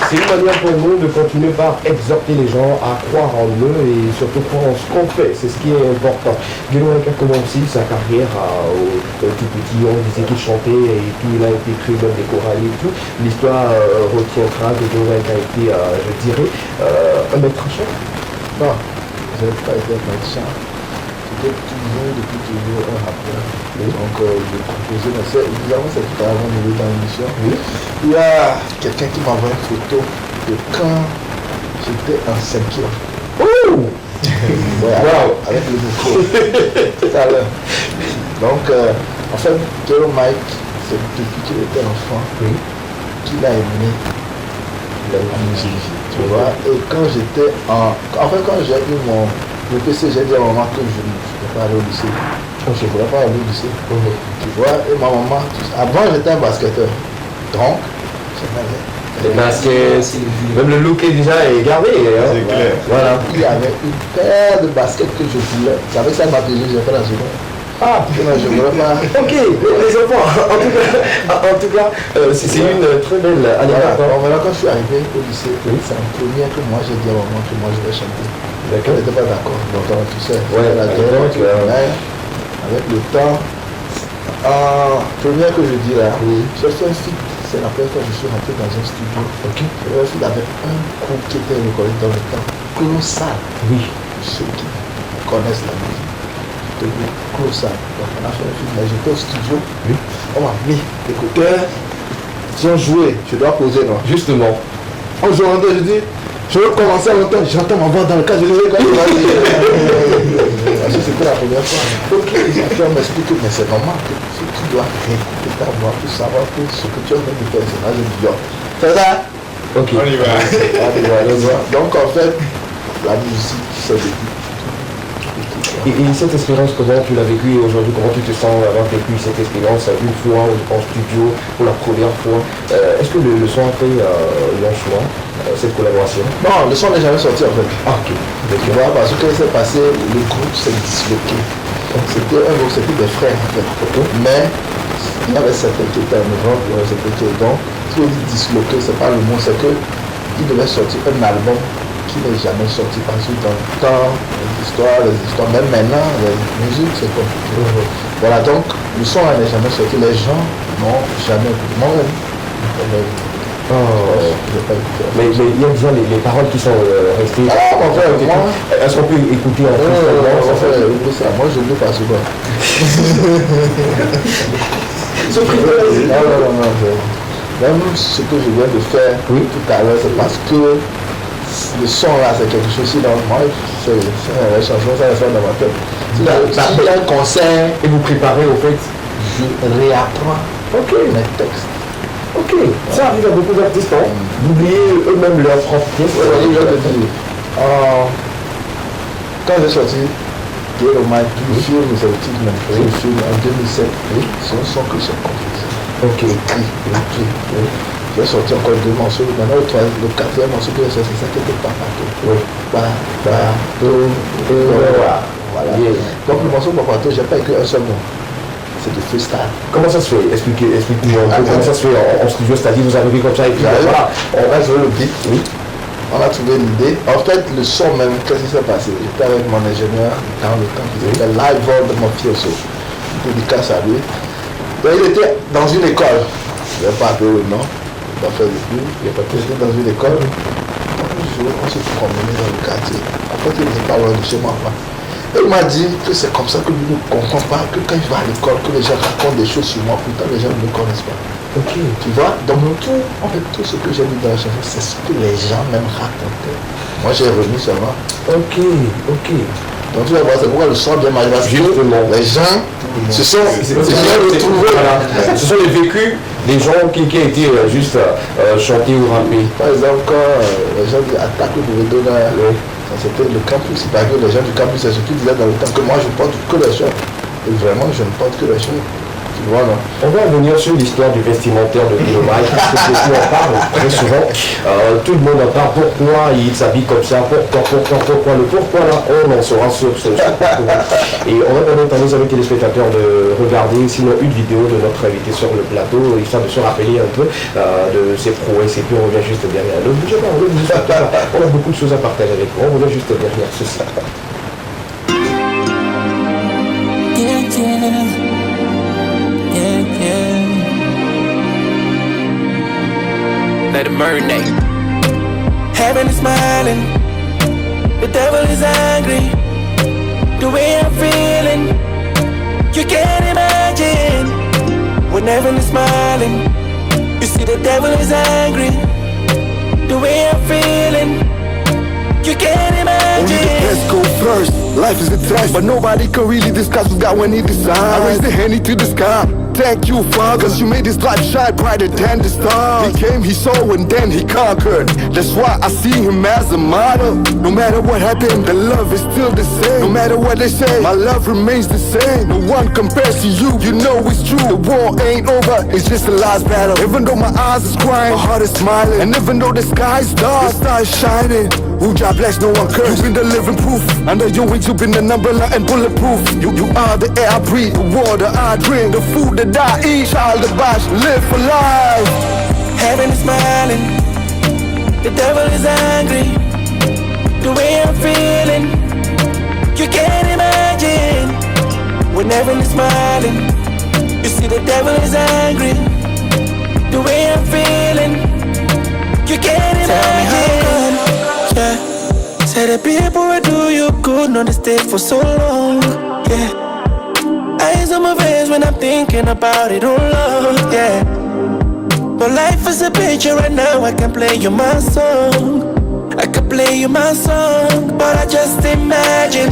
C'est une manière pour nous de continuer par exhorter les gens à croire en eux et surtout croire en ce qu'on fait. C'est ce qui est important. Gero Mike a commencé sa carrière au tout petit, on disait qu'il chantait et tout, il a été écrit dans des chorales et tout. L'histoire retiendra que Gero Mike a été, je dirais, un maître chant. Non, je n'ai pas été un maître chant. C'était depuis toujours un rappeur. Oui. Donc je composais, mais évidemment c'est tout avant de dans l'émission. Oui. Il y a quelqu'un qui m'a envoyé une photo de quand j'étais en 5e. Oh wow. Avec le micro. Tout à l'heure. Donc en fait, Gero Mike, c'est depuis qu'il était enfant qu'il a aimé la musique. Tu vois. Et quand j'étais quand j'ai eu mon PC, j'ai dit à maman que je ne voulais pas aller au lycée. Je ne voulais pas aller au lycée. Tu vois, et ma maman, avant j'étais un basketteur. Donc, je n'avais. Le basket, même le look est déjà gardé. C'est clair. Voilà. Il y avait une paire de baskets que je voulais. C'est avec ça que ma j'ai fait la seconde. Ah, non, je ne voulais pas. Ok, les enfants, en tout cas, c'est une très belle anecdote. Voilà, quand je suis arrivé au lycée, c'est en première que moi j'ai dit à maman que moi je vais chanter. D'accord. Elle n'était pas d'accord. Donc, tu sais, la guerre, avec le temps, première que je dis là, j'ai fait un film. C'est la première fois que je suis rentré dans un studio. Ok. J'ai fait un film avec un groupe qui était reconnu dans le temps. Colossal. Oui. Ceux qui connaissent la musique. Colossal. Donc on a fait un film. Mais j'étais au studio. Oui. On m'a mis l'écouteur. Ils ont joué. Je dois poser, non? Justement. Aujourd'hui, je dis, je veux commencer en même temps. J'entends ma voix dans le cadre. Je dis, c'était la première fois. Ok. Les acteurs m'expliquent, mais c'est normal que tu dois réécouter ta voix pour savoir que ce que tu as envie de faire, c'est là, je dis, c'est ça? Ok. On y va. Donc en fait, la musique, c'est le but. Et cette expérience, comment tu l'as vécue aujourd'hui? Comment tu te sens avoir vécu cette expérience une fois en studio pour la première fois? Est-ce que le son a fait long choix, cette collaboration? Non, le son n'est jamais sorti en fait. Ah, ok. Tu vois, parce que s'est passé, le groupe s'est disloqué. C'était un groupe, c'était des frères en fait. Okay. Mais il y avait certains qui étaient en Europe, il y avait certains qui étaient donc, si on dit disloqué, c'est pas le mot, c'est qu'il devait sortir un album qui n'est jamais sorti parce que dans le temps, les histoires, même maintenant, les musiques, c'est compliqué. Voilà, donc le son n'est jamais sorti, les gens n'ont jamais écouté. Moi-même, mais il y a déjà les paroles qui sont restées. Est-ce qu'on peut écouter en plus moi je ne veux pas souvent. Même ce que je viens de faire tout à l'heure, c'est parce que le son là, c'est quelque chose qui, dans moi, c'est une chanson, ça reste dans ma tête. Si il y a un concert et vous préparez au fait, je réapprends mes textes. Ok, ça arrive à beaucoup d'artistes, d'oublier eux-mêmes leurs propres pièces. Quand j'ai sorti Ghetto Mike, le film, c'est le titre même, le film en 2007, c'est un son que j'ai composé. Ok. Écrit. J'ai sorti encore 2 morceaux, maintenant le 4e morceau que j'ai sorti, c'est ça qui était Papato. Voilà. Donc le morceau Papato, j'ai pas écrit un seul mot. C'est du freestyle. Comment ça se fait? Expliquez-moi un peu comment ça se fait en studio, c'est-à-dire vous arrivez comme ça et puis voilà, on va jouer le beat, on a trouvé l'idée. En fait, le son même, qu'est-ce qui s'est passé? J'étais avec mon ingénieur dans le temps qui s'appelle Live World de mon fils, dédicace à lui. Donc, il était dans une école, je ne vais pas appeler le nom, je ne vais pas faire de plus, il était dans une école. Un jour, on se promenait dans le quartier. Après, il n'était pas loin de chez moi. Et il m'a dit que c'est comme ça que lui ne comprend pas que quand il va à l'école, que les gens racontent des choses sur moi, pourtant les gens ne me connaissent pas. Ok. Tu vois, donc tout, en fait, tout ce que j'ai mis dans la chanson, c'est ce que les gens même racontaient. Moi, j'ai remis seulement. Ok. Donc tu vas voir, c'est pourquoi le son bien marché. Parce que les gens, ce sont les vécus des gens qui ont été juste chantés ou rappés. Par exemple, quand les gens disent attaque le Bouvedona, c'était le campus, c'est pas que les gens du campus, c'est ce qu'ils disaient dans le temps que moi je porte que les choses. Et vraiment, je ne porte que les choses. Tu vois, non? On va revenir sur l'histoire du vestimentaire de Ghetto Mike, parce que beaucoup en parlent très souvent. Tout le monde en parle. Pourquoi il s'habille comme ça? Pourquoi le pourquoi là? On en saura sur ce pourquoi. Et on va demander à nos amis téléspectateurs de regarder sinon une vidéo de notre invité sur le plateau, histoire de se rappeler un peu de ses prouesses. Et puis on revient juste derrière. Ne bougez pas, on a beaucoup de choses à partager avec vous. On revient juste derrière ceci. Let it marinate. Heaven is smiling, the devil is angry. The way I'm feeling, you can't imagine. When heaven is smiling, you see the devil is angry. The way I'm feeling, you can't imagine. Only the best go first. Life is a test, but nobody can really discuss what God when He decides. I raise the hand to the sky. Thank you, Father, cause you made this life shine brighter than the stars. He came, He saw, and then He conquered. That's why I see Him as a model. No matter what happened, the love is still the same. No matter what they say, my love remains the same. No one compares to you, you know it's true. The war ain't over, it's just a last battle. Even though my eyes is crying, my heart is smiling. And even though the sky is dark, the star is shining. Who God bless, no one curse. You've been the living proof. Under your wings, you've been the umbrella and bulletproof. You are the air I breathe, the water I drink, the food that I eat. Child of Bash, live for life. Heaven is smiling, the devil is angry. The way I'm feeling, you can't imagine. When heaven is smiling, you see the devil is angry. The way I'm feeling, you can't imagine. Yeah. Say the people will do you good, not to stay for so long. Yeah. Eyes on my face when I'm thinking about it, oh Lord, yeah. But life is a picture right now, I can play you my song. I can play you my song, but I just imagine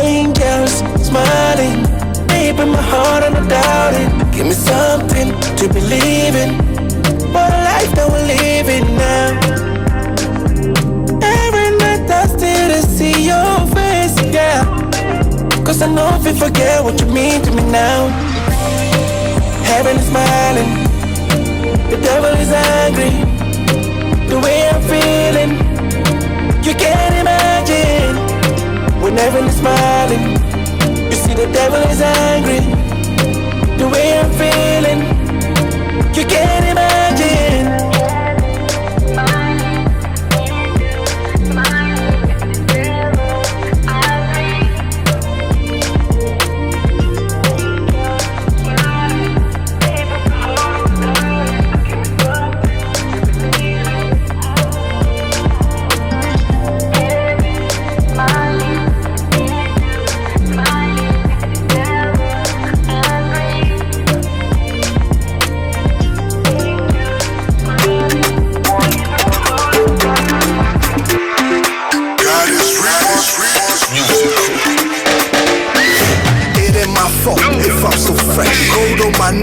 angels smiling. Deep in my heart, I don't doubt it. Give me something to believe in. What a life that we're living now. Every night I still to see your face, yeah. Cause I know if you forget what you mean to me now. Heaven is smiling, the devil is angry. The way I'm feeling, you can't imagine. When heaven is smiling, you see the devil is angry. The way I'm feeling,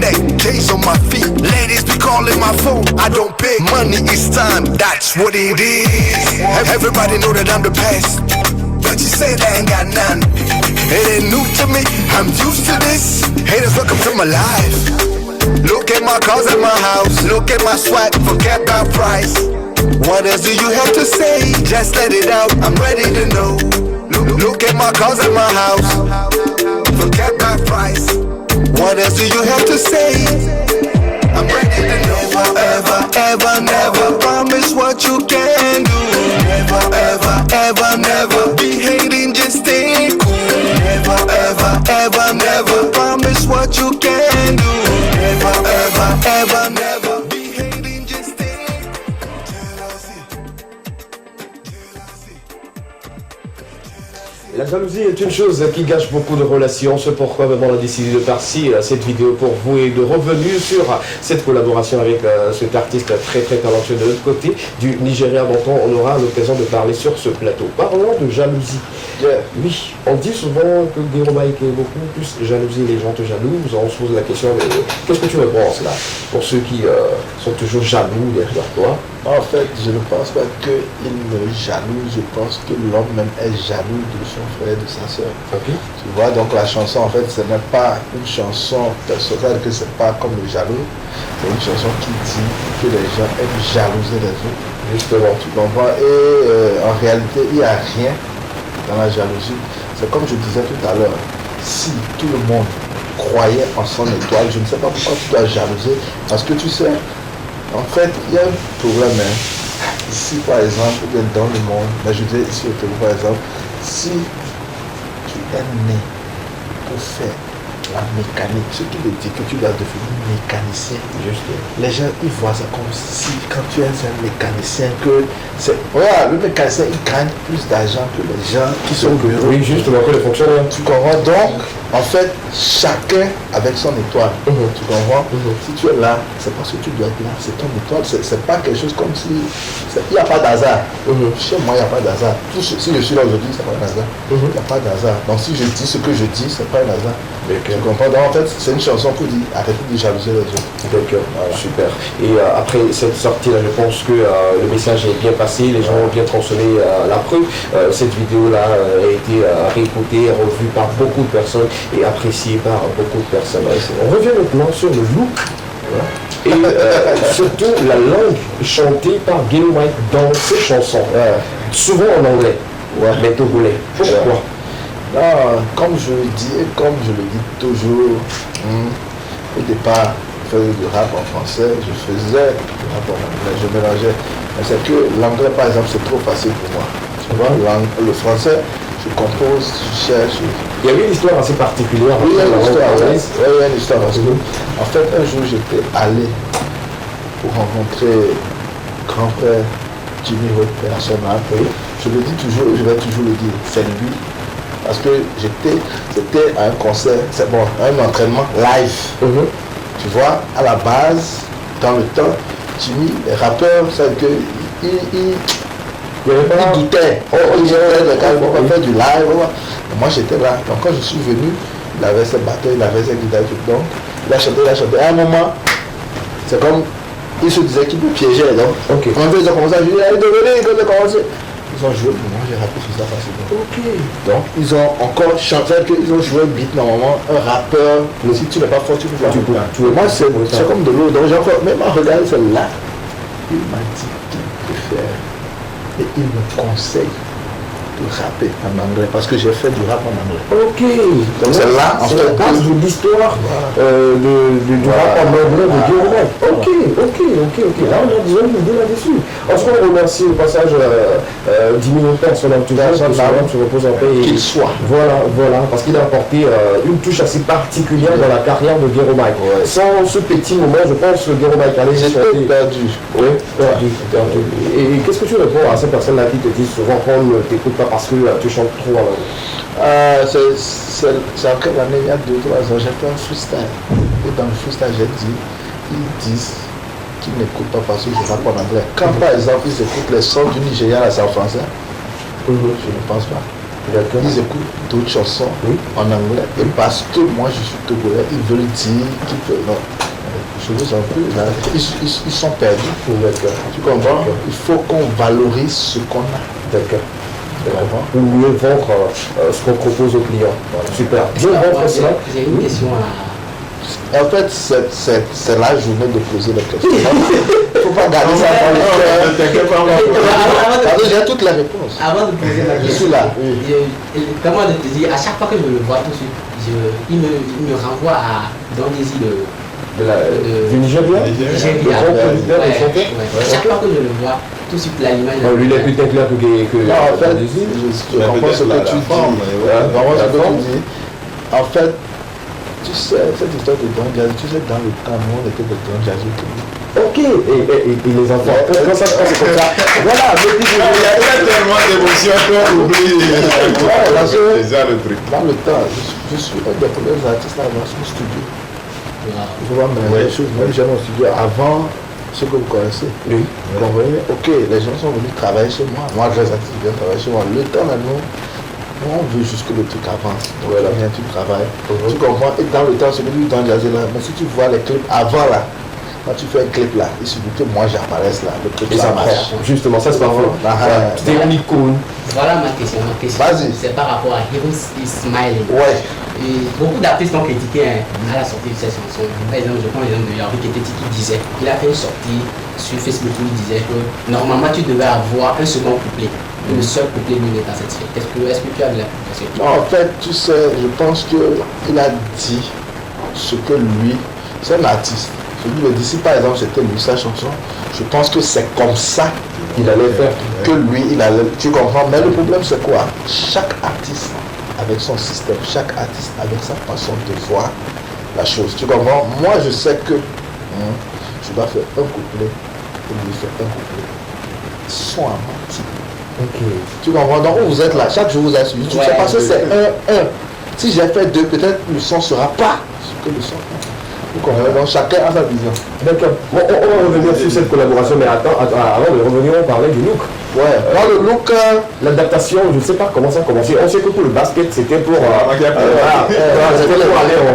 neck, days on my feet. Ladies be calling my phone, I don't pay. Money is time, that's what it is. Everybody know that I'm the best, but you say that ain't got none. It ain't new to me, I'm used to this. Haters, welcome to my life. Look at my cars and my house. Look at my swag, forget about price. What else do you have to say? Just let it out, I'm ready to know. Look at my cars and my house. Forget about price. What else do you have to say? I'm ready to know. Never, ever, ever, never promise what you can do. Never, ever, ever, never be hating, just stay cool. Never, ever, ever, never promise what you can do. Never, ever, ever, never be hating, just stay La jalousie est une chose qui gâche beaucoup de relations. C'est pourquoi on a décidé de passer cette vidéo pour vous et de revenir sur cette collaboration avec cet artiste très très talentueux de l'autre côté du Nigeria dont on aura l'occasion de parler sur ce plateau. Parlons de jalousie. Oui, on dit souvent que Gero Mike est beaucoup plus jalousie, les gens te jalousent. On se pose la question, qu'est-ce que tu réponds là pour ceux qui sont toujours jaloux derrière toi? En fait, je ne pense pas qu'il me jalouse, je pense que l'homme même est jaloux de son frère, de sa soeur. Okay. Tu vois, donc la chanson, en fait, ce n'est pas une chanson personnelle, que c'est pas comme le jaloux, c'est une chanson qui dit que les gens aiment jalouser les autres. Justement, tu comprends? Et en réalité, il n'y a rien dans la jalousie. C'est comme je disais tout à l'heure, si tout le monde croyait en son étoile, je ne sais pas pourquoi tu dois jalouser, parce que tu sais, en fait, il y a un problème. Ici, par exemple, ou bien dans le monde, mais je dis ici au Togo, par exemple, si tu es né pour faire la mécanique, ce qui veut dire que tu dois devenir mécanicien. Juste. Les gens, ils voient ça comme si, quand tu es un mécanicien, que c'est... Voilà, le mécanicien, il gagne plus d'argent que les gens qui sont au bureau. Oui, justement, que les fonctionnaires. Tu comprends? Donc, en fait, chacun avec son étoile. Tu comprends? Si tu es là, c'est parce que tu dois être là. C'est ton étoile. C'est pas quelque chose comme si... Il n'y a pas d'hasard. Chez moi, il n'y a pas d'hasard. Si je suis là aujourd'hui, c'est pas un hasard. Il n'y a pas d'hasard. Donc, si je dis ce que je dis, c'est pas un hasard. Tu comprends? Donc, en fait, c'est une chanson pour dire arrêtez de jalouser les autres. D'accord, voilà. Super. Et après cette sortie-là, je pense que le message est bien passé, les gens ont bien consommé la preuve. Cette vidéo-là a été réécoutée, revue par beaucoup de personnes et appréciée par beaucoup de personnes. On revient maintenant sur le look. Et surtout la langue chantée par Gero Mike dans ses chansons. Souvent en anglais, mais togolais. Pourquoi? Non, comme je le dis et comme je le dis toujours, au départ, je faisais du rap en français, je faisais du rap en anglais, je mélangeais. Mais c'est que l'anglais, par exemple, c'est trop facile pour moi. Tu vois, le français, je compose, je cherche. Il y avait une histoire assez particulière. Oui, il y a une histoire. Oui, il y a une histoire parce que, en fait, un jour, j'étais allé pour rencontrer grand-père Jimmy Hope, national. Je le dis toujours, je vais toujours le dire, c'est lui. Parce que c'était à un concert, c'est bon, un entraînement live. Tu vois, à la base, dans le temps, Jimmy, les rappeurs, c'est que il doutait. Il faire du live. Moi j'étais là. Donc quand je suis venu, il avait ses batteurs, il avait ses guitares. Donc il a chanté. À un moment, c'est comme, il se disait qu'il me piégeait. Donc quand ils ont commencé à jouer, il devenait, quand ils ont commencé. Ils ont joué pour moi, j'ai rappelé sur ça facilement. Donc ils ont encore chanté, ils ont joué un beat normalement, un rappeur. Si tu n'es pas fort, tu peux faire du coup. Moi c'est comme de l'eau. Donc j'ai encore, même en regardant celle-là, il m'a dit qu'il préfère. Et il me conseille de rapper en anglais parce que j'ai fait du rap en anglais. Ok. Donc c'est là, en fait, de l'histoire du rap en anglais de Gero Mike. Ok. Là, on a besoin de l'idée là-dessus. En ce moment, on remercie au passage 10 000 personnes en tout cas, se repose en paix. Qu'il soit. Voilà, parce qu'il a apporté une touche assez particulière dans la carrière de Gero Mike. Sans ce petit moment, je pense que Gero Mike allait chanter. Perdu. Oui, perdu. Et qu'est-ce que tu réponds à ces personnes-là qui te disent souvent qu'on ne t'écoute pas parce que tu chantes trop en anglais? C'est en quelle année? Il y a 2 ou 3 ans, j'ai fait un freestyle. Et dans le freestyle, j'ai dit, ils disent qu'ils n'écoutent pas parce que je rappe en anglais. Quand par exemple, ils écoutent les sons du Nigeria, là c'est en français, je ne pense pas. Ils écoutent d'autres chansons en anglais. Et parce que moi je suis togolais, ils veulent dire qu'ils peuvent. Non. je vous en prie, là, ils sont perdus. Tu comprends? Il faut qu'on valorise ce qu'on a. D'accord. Ou mieux vendre ce qu'on propose aux clients. Voilà. Super. J'ai une question à... En fait, c'est la journée de poser la question. Il ne faut pas garder ça dans le cœur. J'ai toutes les réponses. Avant de poser la question, je suis là. Comment te dire, à chaque fois que je le vois tout de suite, il me renvoie à Don Désir du Nigeria. Chaque fois que je le vois, tout de suite l'image. Lui, il est peut-être clair que. Non, en fait, je comprends ce que tu dis. En fait, tu sais, cette histoire de Don Jazzy, tu sais, dans le temps, nous, on était de Don Jazzy. Ok, et les enfants, quand ça se passe comme ça, voilà, il y a tellement d'émotions qu'on oublie. C'est ça le truc. Dans le temps, je suis un des premiers artistes dans mon studio. Je vois mes choses, même j'ai mon studio avant ce que vous connaissez. Oui. Vous comprenez? Ok, les gens sont venus travailler chez moi. Moi, les artistes viennent travailler chez moi. Le temps maintenant, on veut juste que le truc avance. Voilà, bien, tu travailles. Tu comprends? Et dans le temps, c'est venu dans Jazzy là. Mais si tu vois les clips avant là, quand tu fais un clip là, il suffit que moi j'apparaisse là. Le clip ça marche. Justement, ça c'est pas vrai. C'était une icône. Voilà ma question. Vas-y. C'est par rapport à Heroes is Smiling. Ouais. Et beaucoup d'artistes ont critiqué à la sortie de cette chanson. Par exemple, je prends l'exemple de Yarvik Keteti qui disait, il a fait une sortie sur Facebook où il disait que normalement tu devais avoir un second couplet. Le seul couplet lui n'est pas satisfait. Est-ce que tu as de la question? En fait, tu sais, je pense qu'il a dit ce que lui, c'est un artiste. Je lui ai dit, si par exemple c'était lui sa chanson, je pense que c'est comme ça qu'il allait faire. Que lui, il allait. Tu comprends? Mais le problème c'est quoi? Chaque artiste avec son système, chaque artiste avec sa façon de voir la chose. Tu comprends? Moi je sais que je dois faire un couplet et lui faire un couplet. Ils sont à moitié. Ok. Tu comprends? Donc vous êtes là, chaque jour vous êtes suivi. Tu sais parce que c'est 1-1. Si j'ai fait 2, peut-être le son ne sera pas ce que le son est. Donc chacun a sa vision. D'accord. Bon, on va revenir sur cette collaboration, mais attends, avant de revenir, on parlait du look. Ouais. Moi, le look, l'adaptation, je ne sais pas comment ça a commencé. On sait que pour le basket, c'était pour aller en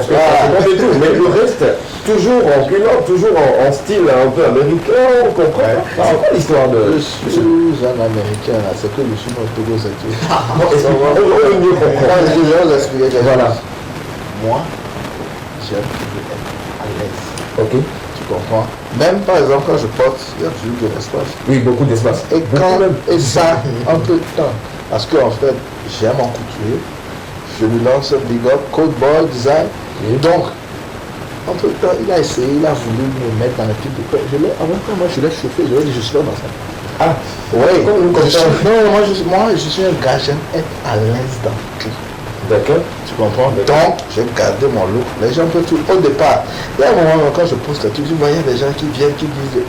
spectacle et tout. Mais le reste, toujours en culotte, toujours en style un peu américain, on comprend. C'est quoi l'histoire de... Je suis un américain, là. C'est que je suis mon Togo, c'est tout. On veut mieux comprendre. Je vais vous expliquer quelque chose. Voilà. Moi, j'aime toujours être à l'aise. Ok. Tu comprends? Même par exemple quand je porte, il y a toujours de l'espace. Oui, beaucoup d'espace. Et ça, un peu de temps. Parce qu'en fait, j'aime en couturier. Je lui lance un big up, code boy, design. Et donc, en peu de temps, il a essayé, il a voulu me mettre dans le type de quoi. Avant que moi je l'ai chauffé, je lui ai dit je suis pas dans ça. Ah, oui. Moi je suis un gars, j'aime être à l'aise dans tout. D'accord. Tu comprends? Donc, j'ai gardé mon look. Les gens peuvent tout. Au départ, il y a un moment quand je poste tout, tu voyais des gens qui viennent, qui disent.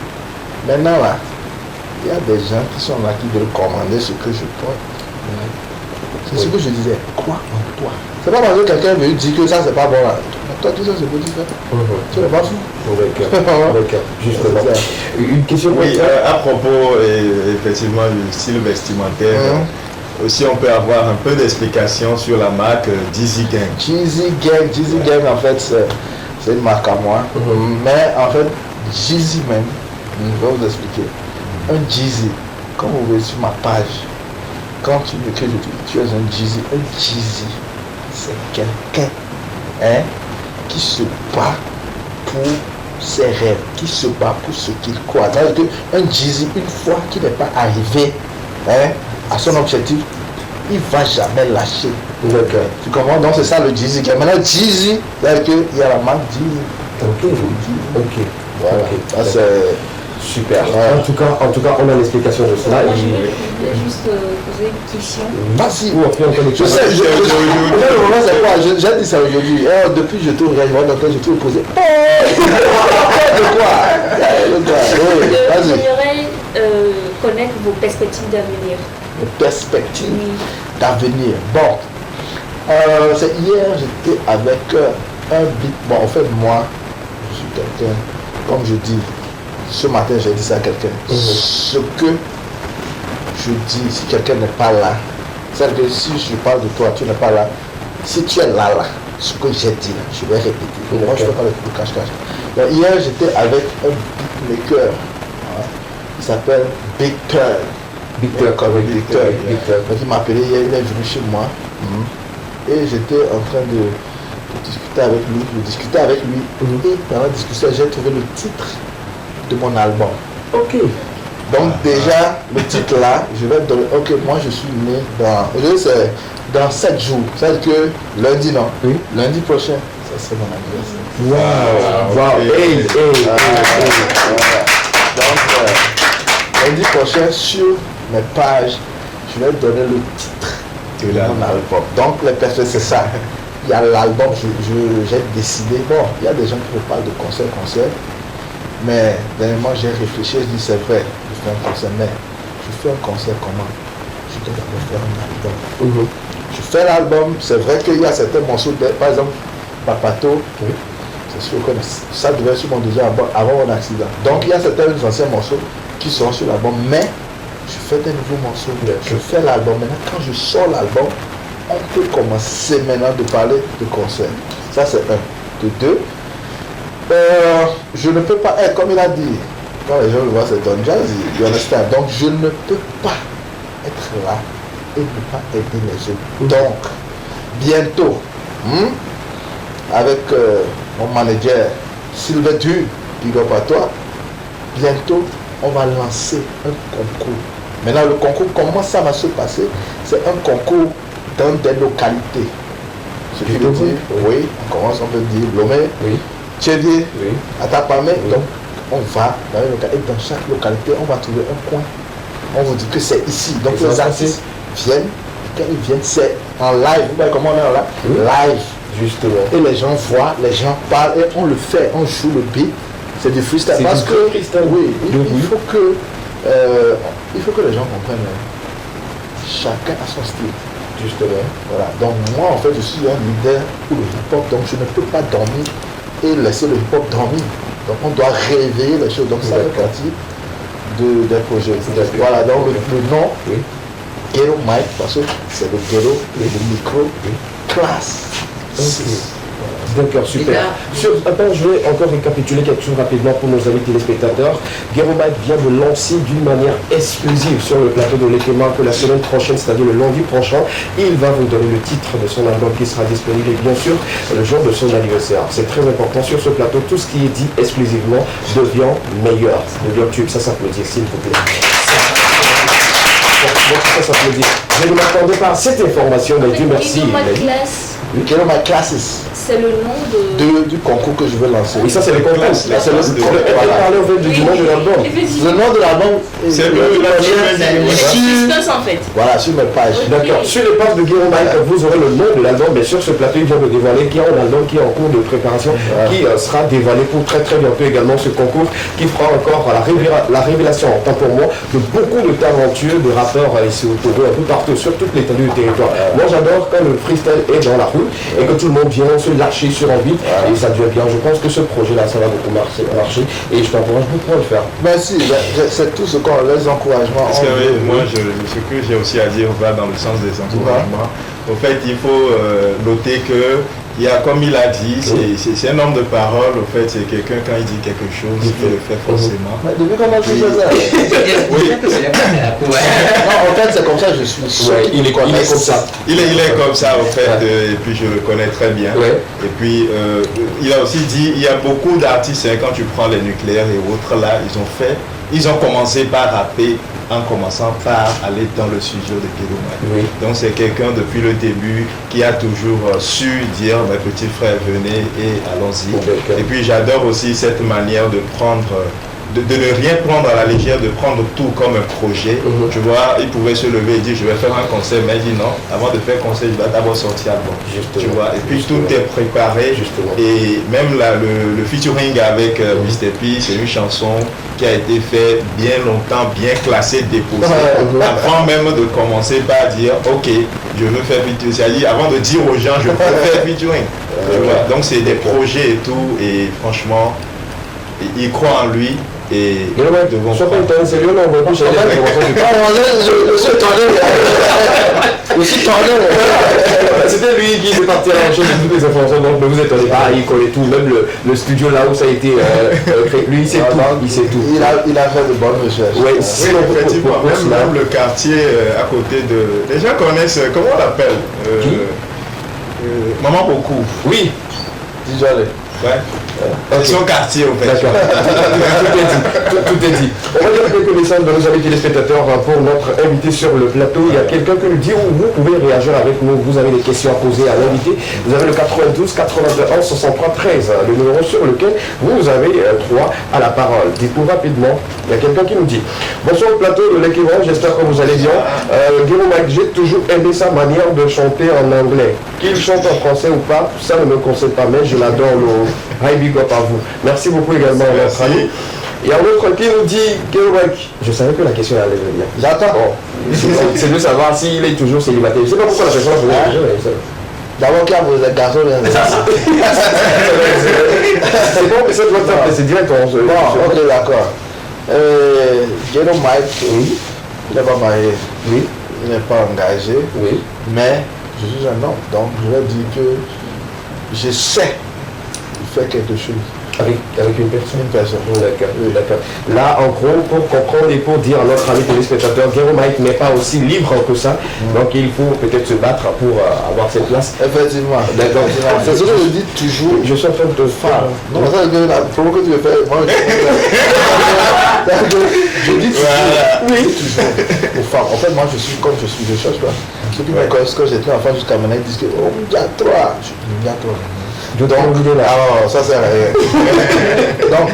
Maintenant là, il y a des gens qui sont là qui veulent commander ce que je porte. C'est ce que je disais. Crois en toi. C'est pas parce que quelqu'un veut dire que ça c'est pas bon là. Mais toi tout ça c'est positif. Tu n'es pas fou. D'accord. Justement. Une question. Oui, à propos effectivement du style vestimentaire. Aussi, on peut avoir un peu d'explication sur la marque Jeezy Gang. Jeezy Gang, en fait, c'est une marque à moi. Mais en fait, Jeezy même, je vais vous expliquer. Un Jeezy, comme vous voyez sur ma page, quand tu m'écris, tu es un Jeezy. Un Jeezy, c'est quelqu'un qui se bat pour ses rêves, qui se bat pour ce qu'il croit. C'est-à-dire qu'un Jeezy, une fois qu'il n'est pas arrivé, à son objectif, il ne va jamais lâcher. Tu comprends? Donc c'est ça le Jeezy. Maintenant Jeezy, c'est-à-dire qu'il y a la marque Jeezy. Ok. Voilà. Ça c'est super. En tout cas, on a l'explication de cela. Moi, je voulais juste poser une question. Vas-y. Je sais, le moment c'est quoi? J'ai dit ça aujourd'hui. Depuis je te regarde, je te posé. De quoi? Vas-y. J'aimerais connaître vos perspectives d'avenir. Perspective d'avenir. Bon, c'est hier j'étais avec un beat. Bon, en fait, moi, je suis quelqu'un, comme je dis, ce matin j'ai dit ça à quelqu'un. Ce que je dis, si quelqu'un n'est pas là, c'est que si je parle de toi, tu n'es pas là. Si tu es là, ce que j'ai dit là, je vais répéter. Moi, je ne fais pas le cache-cache. Donc, hier, j'étais avec un beatmaker. Il s'appelle Big Turn. Big Turn, comme Big Turn. Donc, il m'a appelé hier, il est venu chez moi. Et j'étais en train de discuter avec lui. Et pendant la discussion, j'ai trouvé le titre de mon album. Ok. Donc déjà, le titre là, je vais te donner, ok, moi je suis né dans 7 jours. C'est-à-dire que lundi, non? Oui. Lundi prochain, ça serait mon anniversaire. Wow. Donc, lundi prochain, sur mes pages, je vais te donner le titre de mon album. Donc les personnes, c'est ça. Il y a l'album, j'ai décidé, bon, il y a des gens qui me parlent de concert. Mais dernièrement, j'ai réfléchi, je dis c'est vrai, je fais un concert, mais je fais un concert comment? Je dois d'abord faire un album. Je fais l'album, c'est vrai qu'il y a certains morceaux, par exemple, Papato, c'est sûr que ça devait être sur mon deuxième album avant mon accident. Donc il y a certains anciens morceaux qui sont sur l'album, mais je fais des nouveaux morceaux, je fais l'album. Maintenant, quand je sors l'album, on peut commencer maintenant de parler de concert. Ça c'est un. De deux, je ne peux pas être, comme il a dit, quand les gens le voient, c'est Don Jazzy, donc je ne peux pas être là et ne pas aider les autres. Donc, bientôt, avec mon manager Sylvain Du, big up à toi, bientôt on va lancer un concours. Maintenant, le concours, comment ça va se passer? C'est un concours dans des localités. Ce qui veut dire, oui, on commence, on peut dire Lomé, oui. Tchédier, oui. Atapamé, oui. Donc on va dans une localité, et dans chaque localité on va trouver un coin. On vous dit que c'est ici. Donc les artistes viennent, quand ils viennent, c'est en live. Vous voyez comment on est là? Oui. Live. Justement. Et les gens voient, les gens parlent et on le fait, on joue le beat. C'est du freestyle. Parce que oui, il faut que les gens comprennent. Chacun a son style. Justement. Voilà. Donc moi en fait je suis un leader pour le hip-hop, donc je ne peux pas dormir et laisser le hip-hop dormir. Donc on doit réveiller les choses. Donc ça fait partie des projets. Voilà, donc le nom, Ghetto Mike, parce que c'est le ghetto, le micro, classe. D'accord, super. Je vais encore récapituler quelque chose rapidement pour nos amis téléspectateurs. Ghetto Mike vient de lancer d'une manière exclusive sur le plateau de l'Ekema que la semaine prochaine, c'est-à-dire le lundi prochain, il va vous donner le titre de son album qui sera disponible et bien sûr le jour de son anniversaire. C'est très important sur ce plateau, tout ce qui est dit exclusivement devient meilleur, devient tube. Ça s'applaudit s'il vous plaît. Ça s'applaudit. Je ne m'attendais pas à cette information, mais Dieu merci. Ghetto Mike Classes. C'est le nom du concours que je veux lancer. Oui, ça c'est le concours. C'est du nom de l'album. Le nom de l'album, c'est le suspense en fait. Voilà, sur mes pages. D'accord. Sur les pages de Ghetto Mike, vous aurez le nom de l'album, mais sur ce plateau, il vient de dévoiler qu'il y a un album qui est en cours de préparation, qui sera dévoilé pour très très bientôt également ce concours, qui fera encore la révélation, en tant pour moi, de beaucoup de talentueux, de rappeurs ici au Togo, un peu partout, sur toute l'étendue du territoire. Moi j'adore quand le freestyle est dans la rue et que tout le monde vient se lâcher sur un beat et ça devient bien. Je pense que ce projet-là, ça va beaucoup marcher et je t'encourage beaucoup à le faire. Merci, c'est tout ce qu'on les encouragements. Parce que moi, ce que j'ai aussi à dire va dans le sens des encouragements. Au fait, il faut noter que il y a, comme il a dit, c'est un homme de parole. Au fait, c'est quelqu'un, quand il dit quelque chose, il le fait forcément. Mais depuis qu'on a dit ça, non, en fait, c'est comme ça, je suis. Il est comme ça. Il est comme ça, en fait, et puis je le connais très bien. Et puis, il a aussi dit, il y a beaucoup d'artistes, quand tu prends les nucléaires et autres, là, ils ont commencé par rapper en commençant par aller dans le studio de Ghetto Mike. Donc c'est quelqu'un depuis le début qui a toujours su dire mes petits frères venez et allons-y. Et puis j'adore aussi cette manière de prendre, de ne rien prendre à la légère, de prendre tout comme un projet. Tu vois, il pouvait se lever et dire je vais faire un concert, mais il dit non, avant de faire un concert, je vais d'abord sortir album. Tu vois, et puis tout est préparé. Et même là, le featuring avec Mr. P, c'est une chanson qui a été faite bien longtemps, bien classée, déposée. Avant même de commencer par dire ok, je veux faire featuring, c'est-à-dire avant de dire aux gens je veux faire featuring. Tu vois, donc c'est des projets et tout, et franchement, il croit en lui. et sois pas étonné, c'est lui, on va plus changer c'était lui qui est parti à la recherche de toutes les informations, donc ne vous étonnez pas, il connaît tout, même le studio là où ça a été créé, lui il sait tout, il sait tout. Il a fait de bonnes recherches. Oui, effectivement, même le quartier à côté de... Les gens connaissent, comment on l'appelle Maman Beaucoup. Oui. Dis-le. Ouais. C'est son quartier au fait. D'accord. Tout est dit. On va dire quelques messages de nos amis téléspectateurs pour notre invité sur le plateau. Il y a quelqu'un qui nous dit où vous pouvez réagir avec nous. Vous avez des questions à poser à l'invité. Vous avez le 92 81 63 13, le numéro sur lequel vous avez droit à la parole. Dites-nous rapidement. Il y a quelqu'un qui nous dit bonsoir au plateau de l'équivalent, j'espère que vous allez bien. Guillaume Mike, j'ai toujours aimé sa manière de chanter en anglais. Qu'il chante en français ou pas, ça ne me concerne pas, mais je l'adore. High big up à vous. Merci beaucoup également à notre ami. Il y a un autre qui nous dit je savais que la question allait venir. J'attends. C'est de savoir s'il est toujours célibataire. Je ne sais pas pourquoi la question a d'abord qu'il y a vos garçons. C'est bon, mais ça doit être c'est direct. Bon, ok, d'accord. Jérôme Mike, il n'est pas marié. Oui. Il n'est pas engagé. Oui. Mais je suis un homme. Donc je vais dire que je sais faire quelque chose. Avec une personne. Une personne. D'accord, d'accord. Là, en gros, pour comprendre et pour dire à notre ami téléspectateur, Guillaume Mike n'est pas aussi libre que ça. Donc il faut peut-être se battre pour avoir cette place. Effectivement. D'accord. C'est ce que je dis toujours. Je suis en train de te faire. Non, ça, la promo que tu veux faire, moi, je dis toujours. Oui. Toujours. Aux femmes. En fait, moi, je suis comme je suis. Je cherche pas. Ceux qui me connaissent quand j'étais enfant jusqu'à maintenant, ils disent que, oh, il y a trois. Il y a trois. Donc, alors, ça sert à rien. Donc,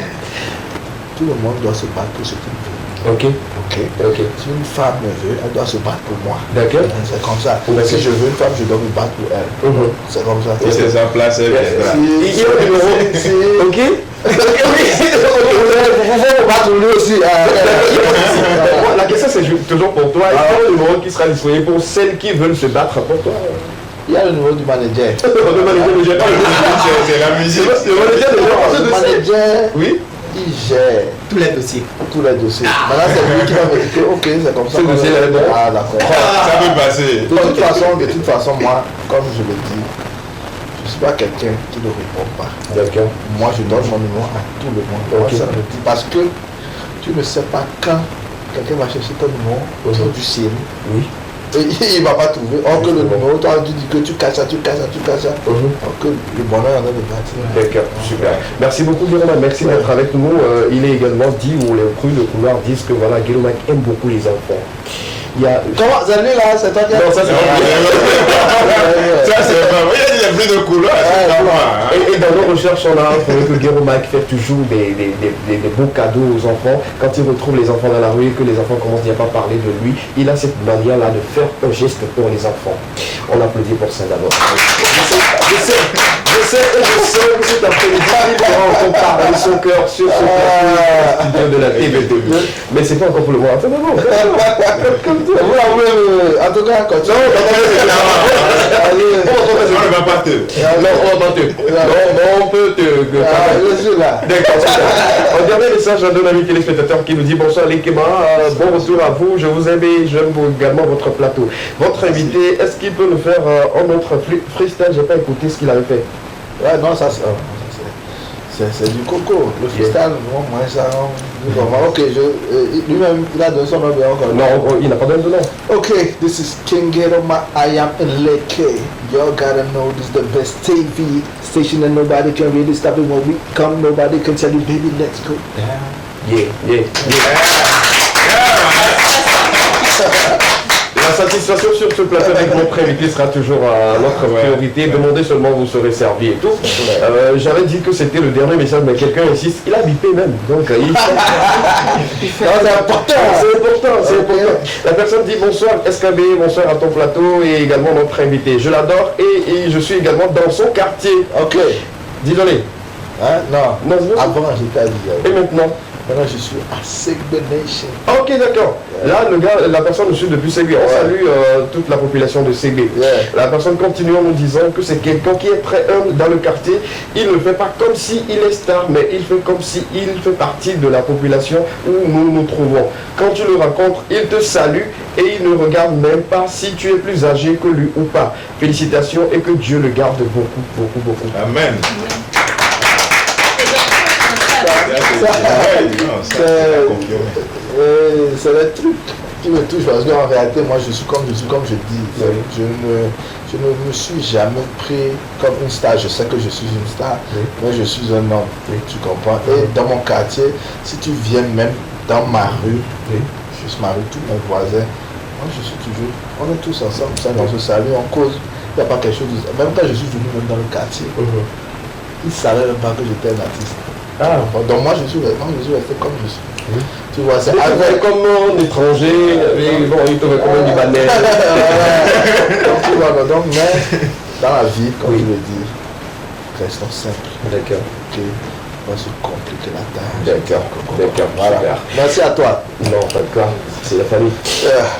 tout le monde doit se battre pour ce qu'il veut. Ok. Si une femme me veut, elle doit se battre pour moi. D'accord. C'est comme ça. Si je veux une femme, je dois me battre pour elle. C'est comme ça. Et c'est sa place, elle viendra. Il y a le numéro. Ok. Vous pouvez me battre lui aussi. La question, c'est toujours pour toi. Il y a le numéro qui sera disponible pour celles qui veulent se battre pour toi. Il y a le numéro du manager. Le manager, c'est la musique. Le manager, oui, il gère tous les dossiers. Maintenant, c'est lui qui va me dire que, ok, c'est comme ça. Ce dossier est bon. Ah, d'accord. Ça peut passer. De toute façon, moi, comme je le dis, je ne suis pas quelqu'un qui ne répond pas. D'accord. Moi, je donne mon numéro à tout le monde. Moi, ça me dit, parce que tu ne sais pas quand quelqu'un va chercher ton numéro autour du ciel. Oui. Et il ne va pas trouver. Or que le numéro, toi, tu dis que tu casses ça. Or que le bonheur en a de partir. D'accord, super. Merci beaucoup, Guillaume. Merci d'être avec nous. Il est également dit, ou les crues de couloir disent que voilà, Guillaume aime beaucoup les enfants. Il y a... Comment c'est lui là, c'est toi qui... Non, ça c'est pas ça c'est pas vrai. Il y a plus de couleurs. Et dans nos recherches, on a trouvé que Guillaume Mike fait toujours des beaux cadeaux aux enfants. Quand il retrouve les enfants dans la rue et que les enfants commencent déjà pas à parler de lui, il a cette manière-là de faire un geste pour les enfants. On applaudit pour ça d'abord. Je sais que cet après-midi, il va encore parler son cœur sur ce plateau de la TV2. Mais c'est pas encore pour le moment. Attends, non. En tout cas, quand tu... On ne va pas te. Non, on peut te... Je suis là. D'accord, un dernier message à nos amis téléspectateurs qui nous dit bonsoir les Kéma, bon retour à vous, je vous aime et j'aime également votre plateau. Votre invité, est-ce qu'il peut nous faire un autre freestyle? J'ai pas écouté ce qu'il avait fait. Ouais, non, ça c'est du coco. Le freestyle, non, moi ça, ok, lui-même, il a donné son nom encore. Non, il n'a pas donné de nom. Ok, this is King Geroma, I am in Leke. Y'all gotta know this is the best TV station and nobody can really stop it when we come. Nobody can tell you, baby, let's go down. Yeah. La satisfaction sur ce plateau avec notre invité sera toujours notre priorité. Demandez seulement, vous serez servi et tout. J'avais dit que c'était le dernier message, mais quelqu'un insiste. Il a bipé même. Donc, c'est important. C'est important. La personne dit bonsoir SKB, bonsoir à ton plateau et également notre invité. Je l'adore et je suis également dans son quartier. Ok. Désolé. Hein? Non, avant j'étais à l'IA. Et maintenant? Maintenant je suis à Segbe Nation. Ok, d'accord. Là, le gars, la personne nous suit depuis Segbe. On salue toute la population de Segbe. La personne continue en nous disant que c'est quelqu'un qui est très humble dans le quartier. Il ne fait pas comme s'il est star, mais il fait comme s'il fait partie de la population où nous nous trouvons. Quand tu le rencontres, il te salue et il ne regarde même pas si tu es plus âgé que lui ou pas. Félicitations et que Dieu le garde beaucoup, beaucoup, beaucoup. Amen. C'est le truc qui me touche parce qu'en réalité, moi je suis comme je dis. Je ne me suis jamais pris comme une star. Je sais que je suis une star, mais je suis un homme. Tu comprends? Et dans mon quartier, si tu viens même dans ma rue, juste ma rue, tous mes voisins, moi je suis toujours, on est tous ensemble, on se salue, on cause. Il n'y a pas quelque chose de... Même quand je suis venu même dans le quartier, ils ne savaient même pas que j'étais un artiste. Donc moi je suis resté comme je suis. Tu vois, c'est comme un étranger, bon, il te comme un Libanais. Donc, mais dans la vie, comme je le dis, restons simples. D'accord. On va se compliquer la tâche. D'accord. Voilà. Merci à toi. Non, pas de quoi. C'est la famille.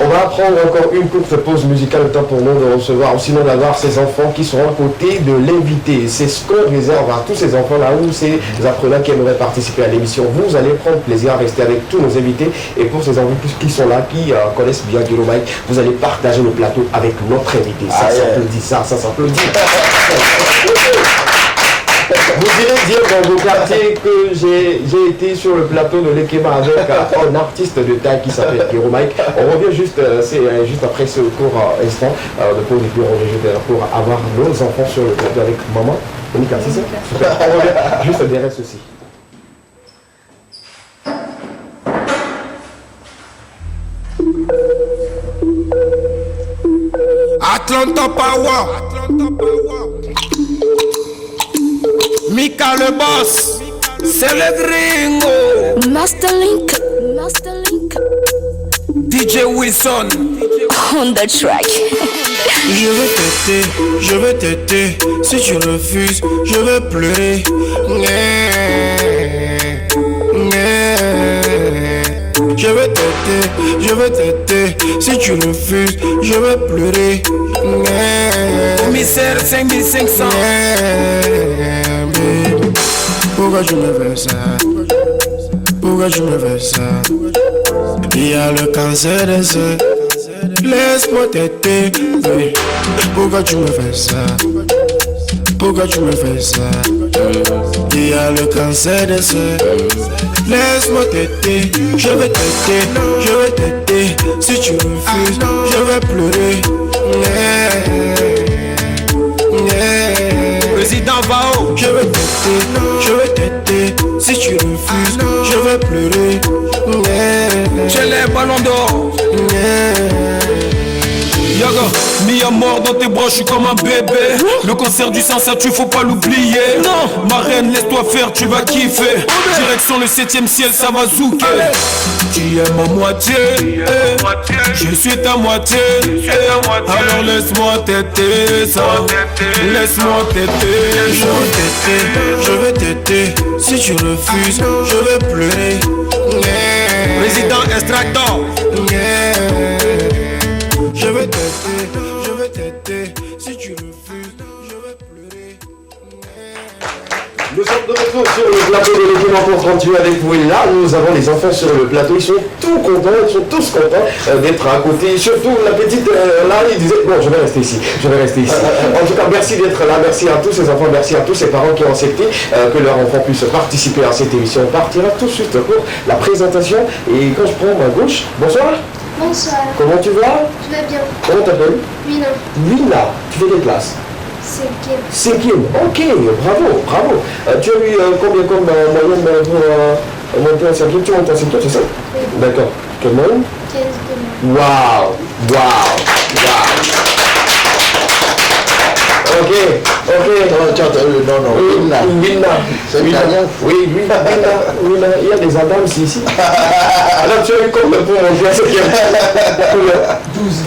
On va prendre encore une courte pause musicale, le temps pour nous de recevoir, ou sinon d'avoir ces enfants qui seront à côté de l'invité. C'est ce qu'on réserve à tous ces enfants-là ou ces apprenants qui aimeraient participer à l'émission. Vous allez prendre plaisir à rester avec tous nos invités. Et pour ces enfants qui sont là, qui connaissent bien Ghetto Mike, vous allez partager le plateau avec notre invité. Ça s'applaudit, ça s'applaudit. Vous irez dire dans vos quartiers que j'ai été sur le plateau de l'Ekema avec un artiste de taille qui s'appelle Ghetto Mike. On revient juste après ce court instant de pause et puis on revient pour avoir nos enfants sur le plateau avec maman. Monica, c'est ça? Super. On revient juste derrière ceci. Atlanta Power. Mika le boss, c'est le gringo. Masterlink. DJ Wilson on the track. Je vais t'aider. Si tu refuses, je vais pleurer. Je vais t'aider. Si tu refuses, je vais pleurer. Commissaire 5500. Pourquoi tu me fais ça? Pourquoi tu me fais ça? Il y a le cancer des seins. Laisse-moi t'aider. Pourquoi tu me fais ça? Pourquoi tu me fais ça? Il y a le cancer des seins. Laisse-moi t'aider. Je vais t'aider. Si tu refuses, je vais pleurer. Président Vao, je vais t'aider. Si tu refuses, je vais pleurer. J'ai les ballons d'or. Yaga, mis à mort dans tes bras, je suis comme un bébé. Le cancer du sein, ça tu faut pas l'oublier. Non, ma reine, laisse-toi faire, tu vas kiffer. Direction le 7ème ciel, ça va zouker. Tu es ma moitié, je suis ta moitié. Alors laisse-moi t'aider, ça. Laisse-moi t'aider, je vais t'aider. Si tu refuses, je vais pleurer. Président Extractor. Je vais t'aider, si tu refuses, je vais pleurer. Nous sommes de retour sur le plateau de l'équipe pour continuer avec vous. Et là, nous avons les enfants sur le plateau. Ils sont tous contents d'être à côté. Surtout la petite, là, il disait, bon, je vais rester ici. En tout cas, merci d'être là. Merci à tous ces enfants, merci à tous ces parents qui ont accepté que leur enfant puisse participer à cette émission. On partira tout de suite pour la présentation. Et quand je prends ma gauche, bonsoir. Bonsoir. Comment tu vas? Je vais bien. Comment t'appelles? Wina. Wina. Tu fais quelle classe? 5e. Ok, bravo. Tu as eu combien comme moyenne pour monter en 5e? Tu montes en 5e, c'est ça? Oui. D'accord. Quelle moyenne? 15 de Waouh. Ok. Tu as entendu le nom, non? Wina. C'est italien. Oui, Wina. Il y a des Adams ici. Alors tu as eu combien pour monter en 5e? 12.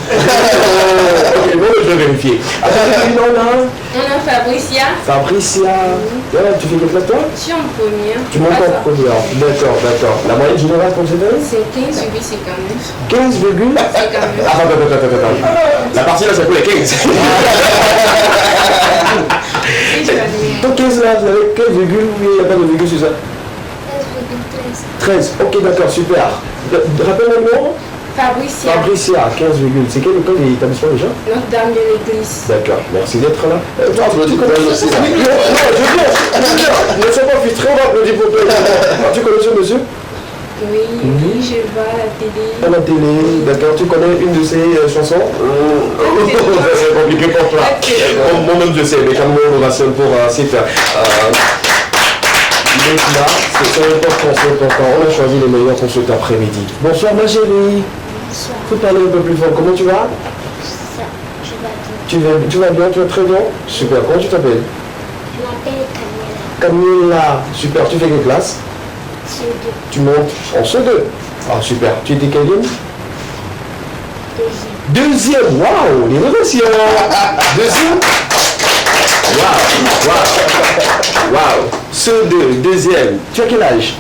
Ok, bon, je vais vérifier. Alors, non, Mon nom est Fabricia. Fabricia. Tu fais quelle classe toi? Je suis en première. Tu montes en première. D'accord. La moyenne générale pour cette année? C'est 15,59. 15, attends. La partie là, ça coûte les 15. Donc 15 là, vous avez 15 virgules, oui, il n'y a pas de virgule sur ça. 13. Ok, d'accord, super. Rappelle-moi le nom. Fabricia, 15 virgules. C'est quelle école et établissement déjà? Notre-Dame de l'Église. D'accord, merci d'être là. Tu connais aussi là. Ne sois pas frustré, on va applaudir pour toi. Tu connais ce monsieur? Oui, je vois à la télé. À la télé, d'accord. Tu connais une de ses chansons? C'est compliqué pour toi. Moi-même je sais, mais quand même on va seul pour s'y faire. Donc là, c'est important. On a choisi les meilleurs pour cet après-midi. Bonsoir ma chérie. Bonsoir. Faut parler un peu plus fort. Comment tu vas? Tu vas bien, tu vas très bien? Super, comment tu t'appelles? Je m'appelle Camilla. Camilla, super. Tu fais quelle classe? C2. Tu montes en CE2. Ah super. Tu étais quelle ligne? Deuxième. Waouh, l'innovation. Deuxième. Waouh. CE2, deuxième. Tu as quel âge?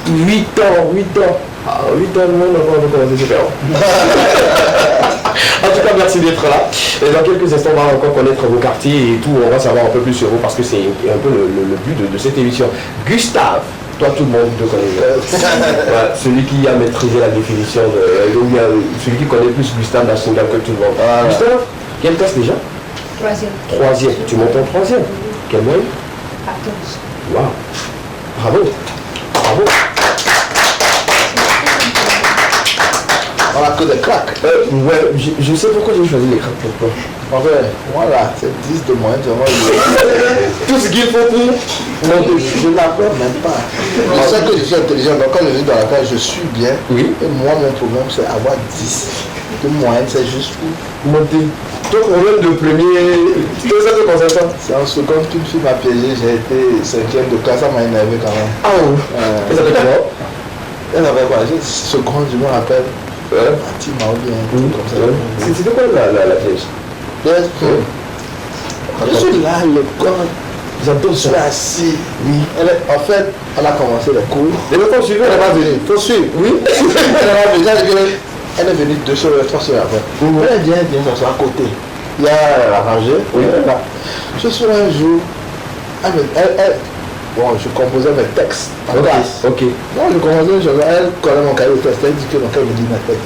8 ans. Ah, 8 ans, on n'a pas encore commencé, super. En tout cas, merci d'être là. Et dans quelques instants, on va encore connaître vos quartiers et tout. On va savoir un peu plus sur vous parce que c'est un peu le but de cette émission. Gustave, toi, tout le monde te connaît. Voilà, celui qui a maîtrisé la définition celui qui connaît plus Gustave Nassinga que tout le monde. Gustave, quelle classe déjà? Troisième. Tu montes en troisième. Quel moyen? 14. Waouh. Bravo. On a que des cracks. Ouais, je sais pourquoi j'ai choisi les cracks pour toi. Enfin, voilà, c'est 10 de moyenne, tout ce qu'il faut pour. Je n'apprends même pas. Je sais que je suis intelligent, donc quand je vis dans la classe, je suis bien. Oui. Et moi, mon problème, c'est avoir 10 de moyenne, c'est juste pour monter. Ton problème de premier, qu'est-ce que ça te concerne pas? C'est en seconde qu'une fille m'a piégé, j'ai été 5e de classe, ça m'a énervé quand même. Ah oui. Et ça fait quoi? Elle avait quoi? Seconde, je me rappelle. Fatima ou bien un truc comme ça. C'était quoi la piège? Je suis là, le corps. J'adore ça. Je suis assis. Oui. En fait, on a commencé les cours. Et le temps suivant, elle va venir. Faut suivre. Oui. Elle est venue 2 soeurs, 3 soeurs après. Elle vient s'asseoir à côté. Il y a la rangée. Oui. Je suis un jour. Bon, je composais mes textes en classe. Ok. Non, je composais, elle collait mon cahier au test. Elle dit que mon cahier me dit ma tête.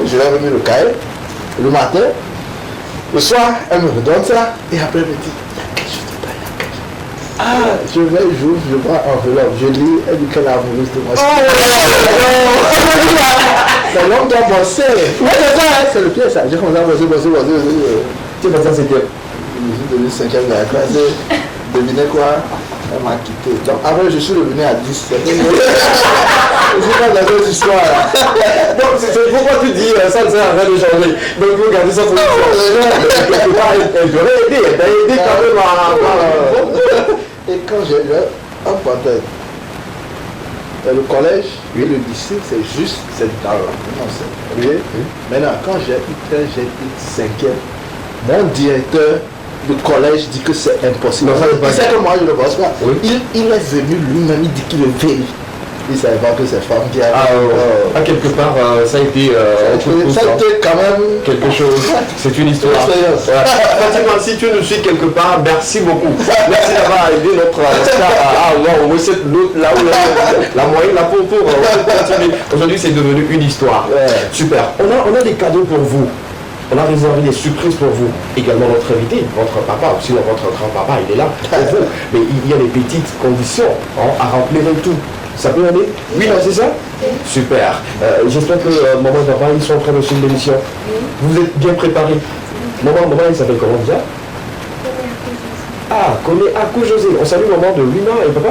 Je lui ai remis le cahier. Le matin, le soir, elle me redonne ça. Et après, elle me dit, il y a quelque chose de pas, Ah, je vais jouer, je vois enveloppe. Je lis, elle dit qu'elle a voulu de moi. C'est l'homme doit bosser. Ouais, c'est ça, c'est le pied, ça. J'ai commencé à bosser. Tu sais pas ça, c'était. Je suis devenu 5e de la classe. Devinez quoi? Elle m'a quitté. Donc après je suis revenu à 10. C'est pas la même histoire là. Donc c'est pourquoi tu dis ça ne sert à rien de changer. Donc vous gardez ça pour vous. Elle t'aurait aidé. Elle t'a aidé quand même à. Et quand j'ai eu un pointeur, le collège et le lycée c'est juste cette dalle là. Oui. Maintenant quand j'ai eu 5e, mon directeur le collège dit que c'est impossible. Il sait que moi je ne pense pas. Oui. Il est venu lui-même, il dit qu'il le vérifie. Il ne savait pas que c'est femme qui a... quelque part, ça a été... ça a été quand même... quelque chose. C'est une histoire. Fatima, si tu nous suis quelque part, merci beaucoup. Merci d'avoir aidé notre star à avoir au moins cette note là où la moyenne là pour continuer. Aujourd'hui, c'est devenu une histoire. Super. On a des cadeaux pour vous. On a réservé des surprises pour vous. Également notre invité, votre papa, aussi votre grand-papa, il est là pour vous. Mais il y a des petites conditions à remplir et tout. Ça peut aller? Oui, non, c'est ça? Super. J'espère que maman et papa, ils sont prêts de suivre l'émission. Vous êtes bien préparés. Maman, il s'appelle comment déjà? Ah, connaît Akou José. On salue maman de 8 ans et papa?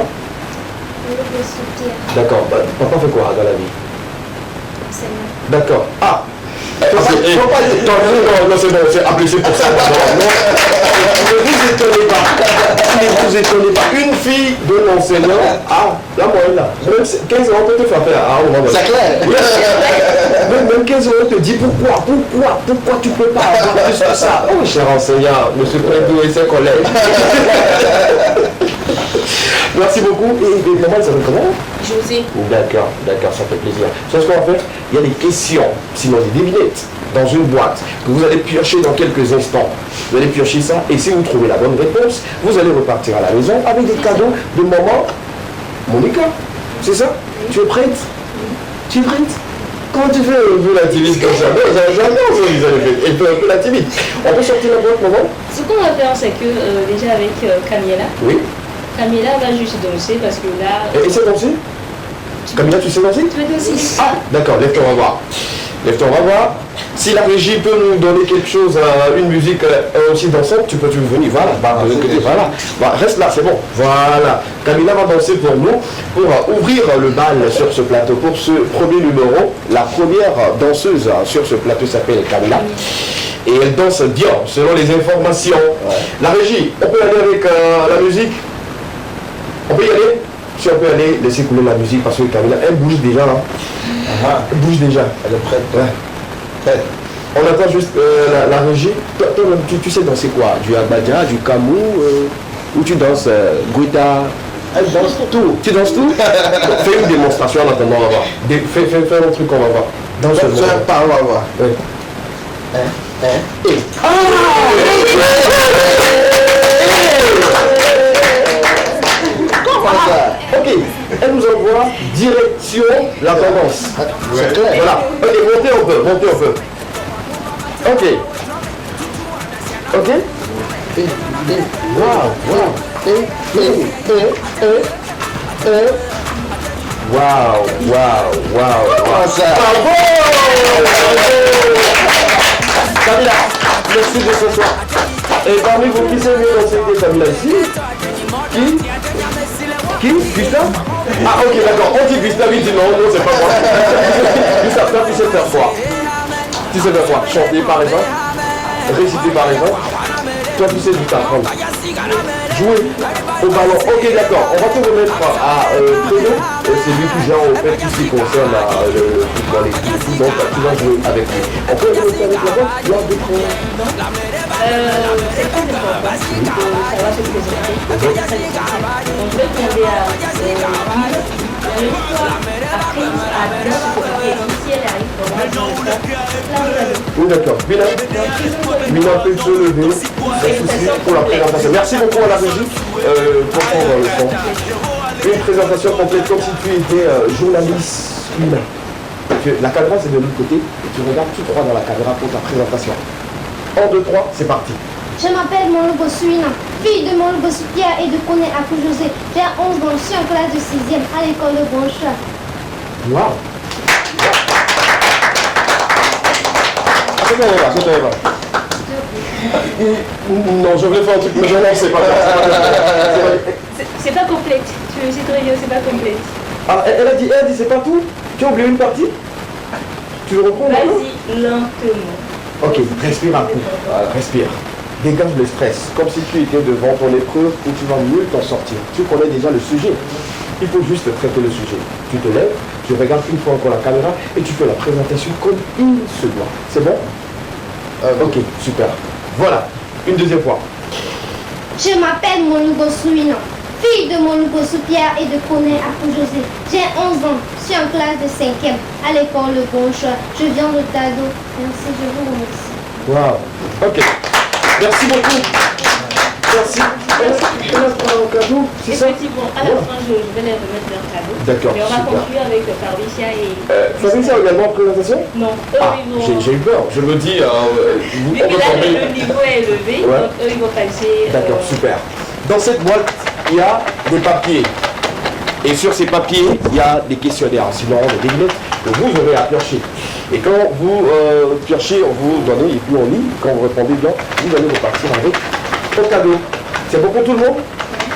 D'accord. Papa fait quoi dans la vie? D'accord. Ah, Non, c'est bon, c'est appelé pour ça. Ne vous étonnez pas. Ne vous étonnez pas. Une fille de l'enseignant, la moyenne là. Même 15 ans, on peut te faire faire. C'est clair. Même 15 ans, on te dit pourquoi tu peux pas avoir plus que ça. Oh, cher enseignant, monsieur Prédou et ses collègues. Merci beaucoup. Et maman, elle s'appelle comment? José. D'accord, ça fait plaisir. C'est ce qu'on va faire. Il y a des questions, sinon des devinettes, dans une boîte que vous allez piocher dans quelques instants. Vous allez piocher ça et si vous trouvez la bonne réponse, vous allez repartir à la maison avec des cadeaux de maman Monica. C'est ça? Tu es prête? Tu es prête? Comment tu fais un peu la timide comme ça? Non, j'adore ça, Elisabeth. Elle fait un peu la timide. On peut sortir la boîte, maman? Ce qu'on va faire, c'est que déjà avec Camilla, oui. Camilla va juste danser parce que là. Et c'est danser? Camilla, tu sais danser? Tu veux danser? Ah, d'accord, lève-toi, on va voir. Lève-toi, on va voir. Si la régie peut nous donner quelque chose, une musique aussi dansante, tu peux venir. Voilà, de l'autre côté, voilà. Reste là, c'est bon. Voilà. Camilla va danser pour nous, pour ouvrir le bal sur ce plateau. Pour ce premier numéro, la première danseuse sur ce plateau s'appelle Camilla. Et elle danse bien, selon les informations. Ouais. La régie, on peut aller avec la musique? On peut y aller? Si on peut aller, laisser couler la musique parce que Camilla, elle bouge déjà là. Elle bouge déjà. Elle est prête. Ouais. Prête. On attend juste la régie. Toi, tu sais danser quoi? Du Agbadja, du Kamou, ou tu danses Guita? Elle danse tout. Tu danses tout? Fais une démonstration en attendant, on va voir. Fais un truc, on va voir. Danse un pas, on va voir. Oui. Ok, elle nous envoie direction la tendance. C'est clair. Voilà. Ok, montez un peu. Ok. Wow. Bravo. Camilla, merci de ce soir. Et parmi vous, qui c'est mieux danser Camilla ici? Qui? Gustave? Ah ok, d'accord. On dit Gustave, il dit non, c'est pas moi. Gustave, toi tu sais faire quoi? Chanter par exemple? Réciter par exemple? Toi tu sais du t'apprendre? Jouer au ballon. Ok, d'accord. On va te remettre à Prénom. C'est lui qui gère au fait tout ce qui concerne le football et tout. Donc tu vas jouer avec lui. On peut remettre avec la boîte lors de ton... C'est pas de quoi. Ça va se présenter. Donc je vais demander à si elle arrive oui, d'accord. Mina peut se lever. Pour la présentation. Merci beaucoup à la régie pour prendre le son. Une présentation complète comme si tu étais journaliste. La caméra c'est de l'autre côté et tu regardes tout droit dans la caméra pour ta présentation. 1, 2, 3, c'est parti. Je m'appelle Molugo Suina, fille de Molugo Pierre et de Koné Akou José. J'ai 11 ans, je suis en classe de 6e à l'école de Bonchois. Wow. C'est toi, non, je voulais faire un truc, mais je ne sais pas. C'est pas complète. C'est très bien, c'est pas complète. Ah, elle a dit c'est pas tout. Tu as oublié une partie? Tu le reprends? Vas-y, lentement. Ok, respire un coup. Respire. Dégage le stress, comme si tu étais devant ton épreuve où tu vas mieux t'en sortir. Tu connais déjà le sujet. Il faut juste traiter le sujet. Tu te lèves, tu regardes une fois encore la caméra et tu fais la présentation comme il se doit. C'est bon? Ok, super. Voilà, une deuxième fois. Je m'appelle Molugo Suina, fille de Molugo Pierre et de Koné Akou José. J'ai 11 ans, je suis en classe de 5e à l'école Le Bon Choix. Je viens de Tado. Merci, je vous remercie. Wow, ok. Merci beaucoup. Merci. On a un cadeau, c'est ça? Effectivement, à la fin, je vais les remettre leur cadeau. D'accord. Mais on va conclure avec Fabricia et... Fabricia également en présentation? Non, j'ai eu peur. Je me dis... vu que là, le niveau est élevé, donc eux, ils vont passer... D'accord, super. Dans cette boîte, il y a des papiers. Et sur ces papiers, il y a des questionnaires. Sinon, des devinettes que vous aurez à piocher. Et quand vous piochez, on vous donne, et puis on lit. Quand vous répondez bien, vous allez repartir avec un cadeau. C'est bon pour tout le monde?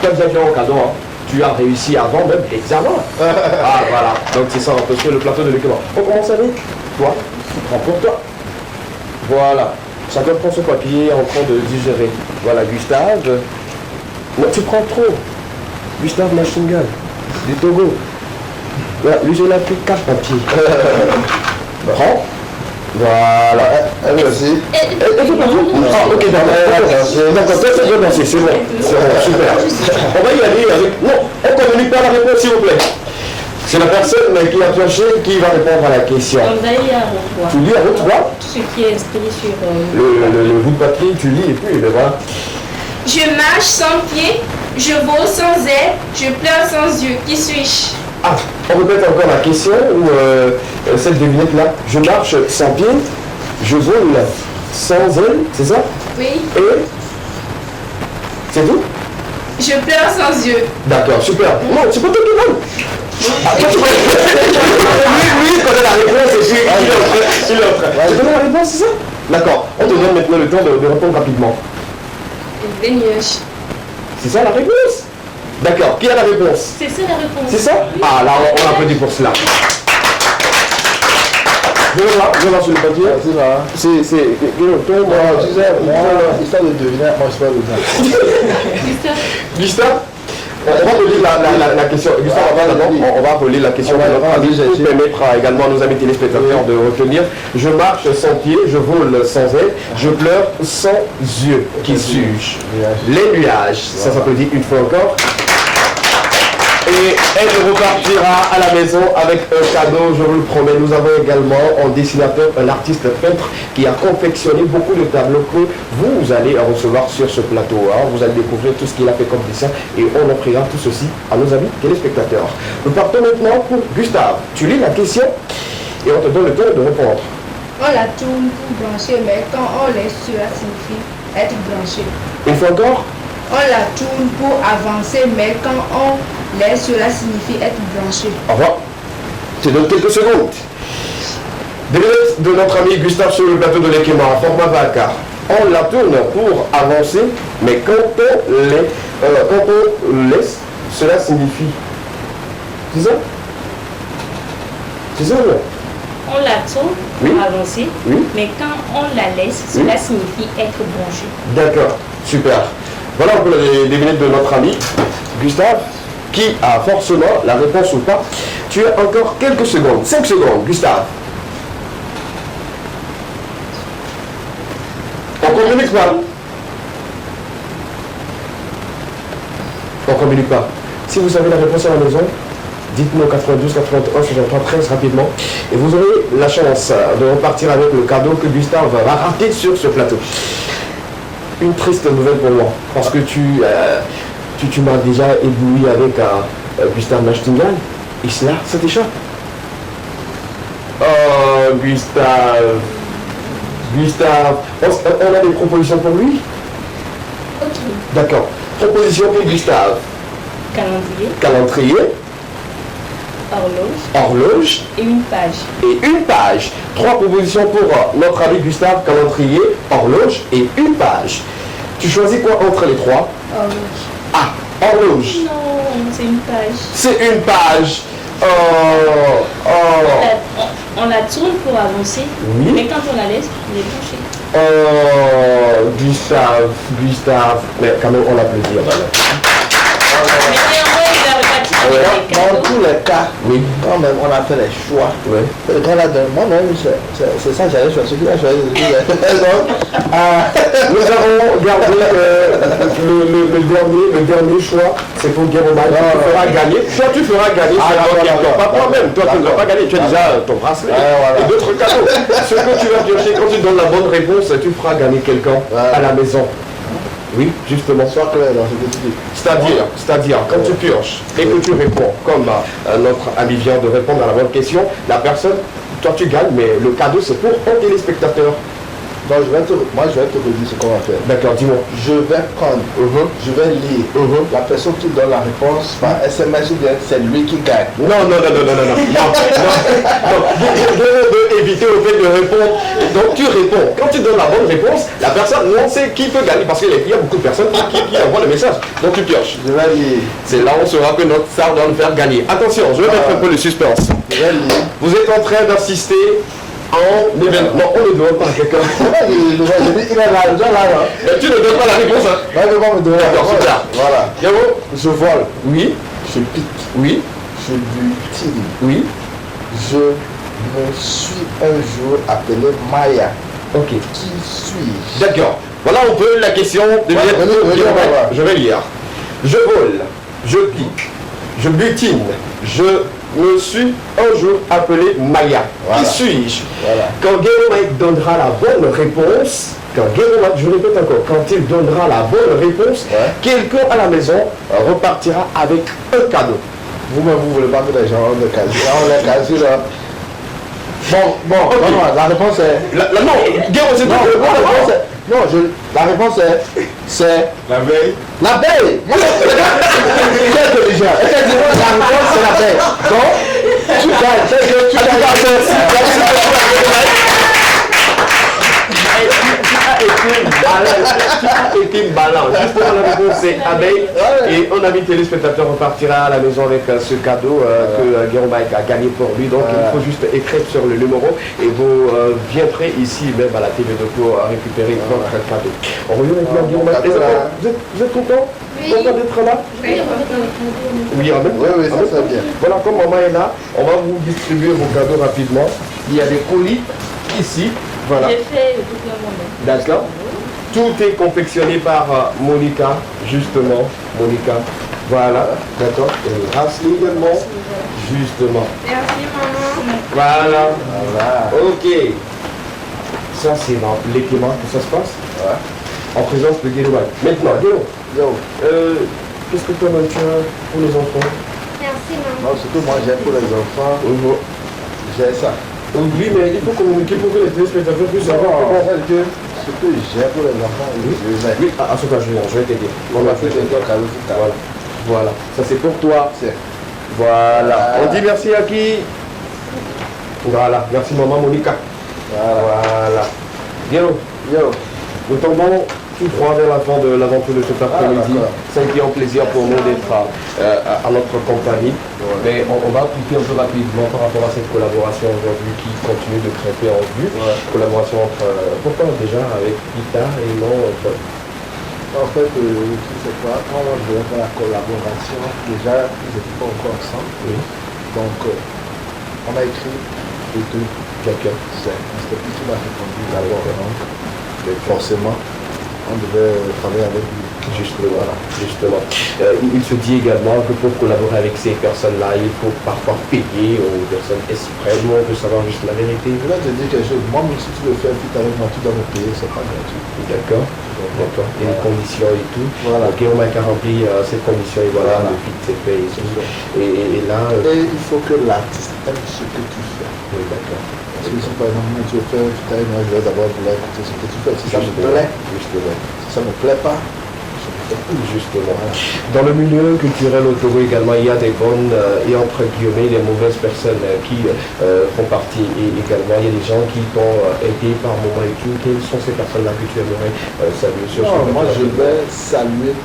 Tu as déjà fait un cadeau, hein? Tu as réussi avant même l'examen. Ah voilà, donc c'est ça, on peut sur le plateau de l'équipement. On commence avec toi, tu prends pour toi. Voilà. Chacun prend son papier en train de digérer. Voilà, Gustave. Non, tu prends trop. Gustave Machingal, du Togo. Voilà, lui, j'ai pris 4 papiers. Prends. Voilà. Elle aussi. Elle fait pas tout. Ah, ok, d'accord. C'est bien merci, c'est bon. C'est bon, super. On va y aller avec... Non, on ne communique pas la réponse, s'il vous plaît. C'est la personne qui a pioché qui va répondre à la question. On va lire à haute voix. Tu lis à haute voix? Tout ce qui est inscrit sur... Le bout de papier, tu lis et puis voilà. Je marche sans pied, je vole sans aile, je pleure sans yeux. Qui suis-je? Ah, on répète encore la question ou cette devinette-là. Je marche sans pied, je vole sans aile, c'est ça? Oui. Et c'est tout? Je pleure sans yeux. D'accord, super. Non, c'est pas toi qui vole. Ah, toi, tu peux... Oui, connaît la réponse et puis il est en train. Tu connais la réponse, c'est ça? D'accord. On te donne maintenant le temps de répondre rapidement. C'est ça la réponse? D'accord. Qui a la réponse? C'est ça la réponse. C'est ça? Ah, là, on applaudit pour cela. Je vais voir sur le papier. C'est... Toi, tu sais, moi, histoire de deviner, moi, je sais pas deviner. Gustave? On va relire la question. Gustave, on va relire la question pour permettre également à nos amis téléspectateurs de retenir. Je marche sans pied, je vole sans aile, je pleure sans yeux. Qui suis-je? Les nuages. Ça peut dire une fois encore. Et elle repartira à la maison avec un cadeau, je vous le promets. Nous avons également un dessinateur, un artiste peintre qui a confectionné beaucoup de tableaux que vous allez recevoir sur ce plateau. Vous allez découvrir tout ce qu'il a fait comme dessin et on offrira tout ceci à nos amis téléspectateurs. Nous partons maintenant pour Gustave. Tu lis la question et on te donne le temps de répondre. On la tourne pour brancher, mais quand on laisse cela signifie être branché. Une fois encore? On la tourne pour avancer, mais quand on laisse cela signifie être branché. Au revoir. Je te donne quelques secondes. Devinette de notre ami Gustave sur le plateau de l'Ekema, format Vaca. On la tourne pour avancer, mais quand on laisse, cela signifie. C'est ça? C'est ça ou non? On la tourne pour avancer, mais quand on la laisse, cela signifie être branché. D'accord, super. Voilà un peu les devinettes de notre ami Gustave, qui a forcément la réponse ou pas. Tu as encore quelques secondes, 5 secondes, Gustave. On communique pas. On communique pas. Si vous avez la réponse à la maison, dites-nous 92 81 63 13 rapidement et vous aurez la chance de repartir avec le cadeau que Gustave va rater sur ce plateau. Une triste nouvelle pour moi, parce que tu m'as déjà ébloui avec Gustave Nachtingal. Isla, ça t'échappe. Oh, Gustave, on a des propositions pour lui? Ok. D'accord. Proposition pour Gustave. Calendrier. Horloge. Et une page. 3 propositions pour notre ami Gustave, calendrier, horloge et une page. Tu choisis quoi entre les 3? Horloge. Ah, horloge. Non, c'est une page. C'est une page. On la tourne pour avancer, mais quand on la laisse, on est branché. Oh, Gustave. Mais quand même, on l'applaudit. Dans tous les cas, quand même on a fait les choix. Le cas là, moi-même, c'est ça, j'allais choisir. Nous avons gardé le dernier choix, c'est pour Guéromal. Tu feras gagner. Toi, tu feras gagner. Pas toi-même. Toi, tu ne vas pas gagner. Tu as déjà ton bracelet et d'autres cadeaux. Ce que tu vas piocher, quand tu donnes la bonne réponse, tu feras gagner quelqu'un à la maison. Oui, justement. Sois clair dans ce que tu dis. C'est-à-dire, quand tu pioches et que tu réponds, comme notre ami vient de répondre à la bonne question, la personne, toi tu gagnes, mais le cadeau c'est pour un téléspectateur. Donc je vais te redire ce qu'on va faire. D'accord, dis-moi. Je vais prendre, je vais lire. La personne qui donne la réponse par SMS, c'est lui qui gagne. Non. Je veux éviter au fait de répondre. Donc tu réponds. Quand tu donnes la bonne réponse, la personne, on sait qui peut gagner parce qu'il y a beaucoup de personnes qui envoient le message. Donc tu pioches. Je vais lire. C'est là où on saura que notre star doit nous faire gagner. Attention, je vais mettre un peu le suspense. Je vais lire. Vous êtes en train d'assister en événement. Non, on ne demande pas à quelqu'un. Il est là, Mais tu ne donnes pas la réponse, hein. Non, mais bon, me donner. D'accord, super. Voilà. Yavo. Je vole. Oui. Je pique. Oui. Je butine. Oui. Je me suis un jour appelé Maya. Ok. Qui suis-je? D'accord. Voilà un peu la question de Je vais lire. Je vole. Je pique. Je butine. Je me suis un jour appelé Maya. Voilà. Qui suis-je? Voilà. Quand Guéromaï donnera la bonne réponse, je répète encore, quand il donnera la bonne réponse, quelqu'un à la maison repartira avec un cadeau. Vous-même, vous voulez pas que les gens ont des casiers. Là, on les casiers là. Bon, okay. Non, la réponse est. Non, Guéro, c'est non, la réponse est. Non, la réponse est. C'est. L'abeille. L'abeille. C'est intelligent. Effectivement, la réponse c'est l'abeille. Donc, tu gagnes. Tu as été ballant. Justement, la réponse c'est abeille. Et un ami téléspectateur repartira à la maison avec ce cadeau que Guillaume Mike a gagné pour lui. Donc il faut juste écrire sur le numéro et vous viendrez ici même à la TV2 pour récupérer votre cadeau. On revient avec Guillaume Mike. Vous êtes content? Content d'être là? Oui, ça c'est bien. Voilà, comme maman est là, on va vous distribuer vos cadeaux rapidement. Il y a des colis ici. Voilà. J'ai fait tout le monde. D'accord. Tout est confectionné par Monica, justement. Monica. Voilà. D'accord. Et Rasli également. Justement. Merci maman. Voilà. Ok. Ça c'est dans l'équipement que ça se passe. En présence de Guélo. Maintenant, Guélo. Qu'est-ce que toi tu as pour les enfants? Merci maman. Non, surtout moi j'ai pour les enfants. J'ai ça. Oui, mais il faut communiquer pour que les téléspectateurs puissent savoir. Ce que j'ai pour les enfants, oui, à ce cas, je vais t'aider. On a fait des trucs à voilà. Voilà, ça c'est pour toi. Voilà. On dit merci à qui? Voilà, merci maman Monica. Voilà. Yo, nous tombons tout droit vers la fin de l'aventure de cet après-midi. C'est un plaisir pour nous d'être à notre compagnie. Mais on va appliquer un peu rapidement par rapport à cette collaboration aujourd'hui qui continue de crêper en vue. Collaboration entre, pourquoi déjà avec Guitare et non En fait, tu sais quoi, quand moi je vais faire la collaboration, déjà ils n'étaient pas encore ensemble. Donc on a écrit les deux. D'accord. C'était plus qui m'a répondu d'abord. Forcément, on devait travailler avec lui. Justement. Il se dit également que pour collaborer avec ces personnes-là, il faut parfois payer aux personnes exprès. Nous, on veut savoir juste la vérité. Je vais te dire quelque chose. Moi, même si tu veux faire un feat avec moi, tu dois me payer, c'est pas gratuit. D'accord. Il y a des conditions et tout. Voilà. Ok, on a qu'à remplir ces conditions et voilà, le feat c'est fait. Et là. Et il faut que l'artiste aime ce que tu fais. Oui, d'accord. Parce que si par exemple, tu veux faire un feat avec moi, je vais d'abord vouloir écouter ce que tu fais. Si ça me plaît, si ça me plaît pas, justement. Dans le milieu culturel au Togo également, il y a des bonnes et entre guillemets des mauvaises personnes qui font partie. Et également, il y a des gens qui t'ont aidé par moment et tout. Quelles sont ces personnes-là que tu aimerais saluer sur moi, je vais saluer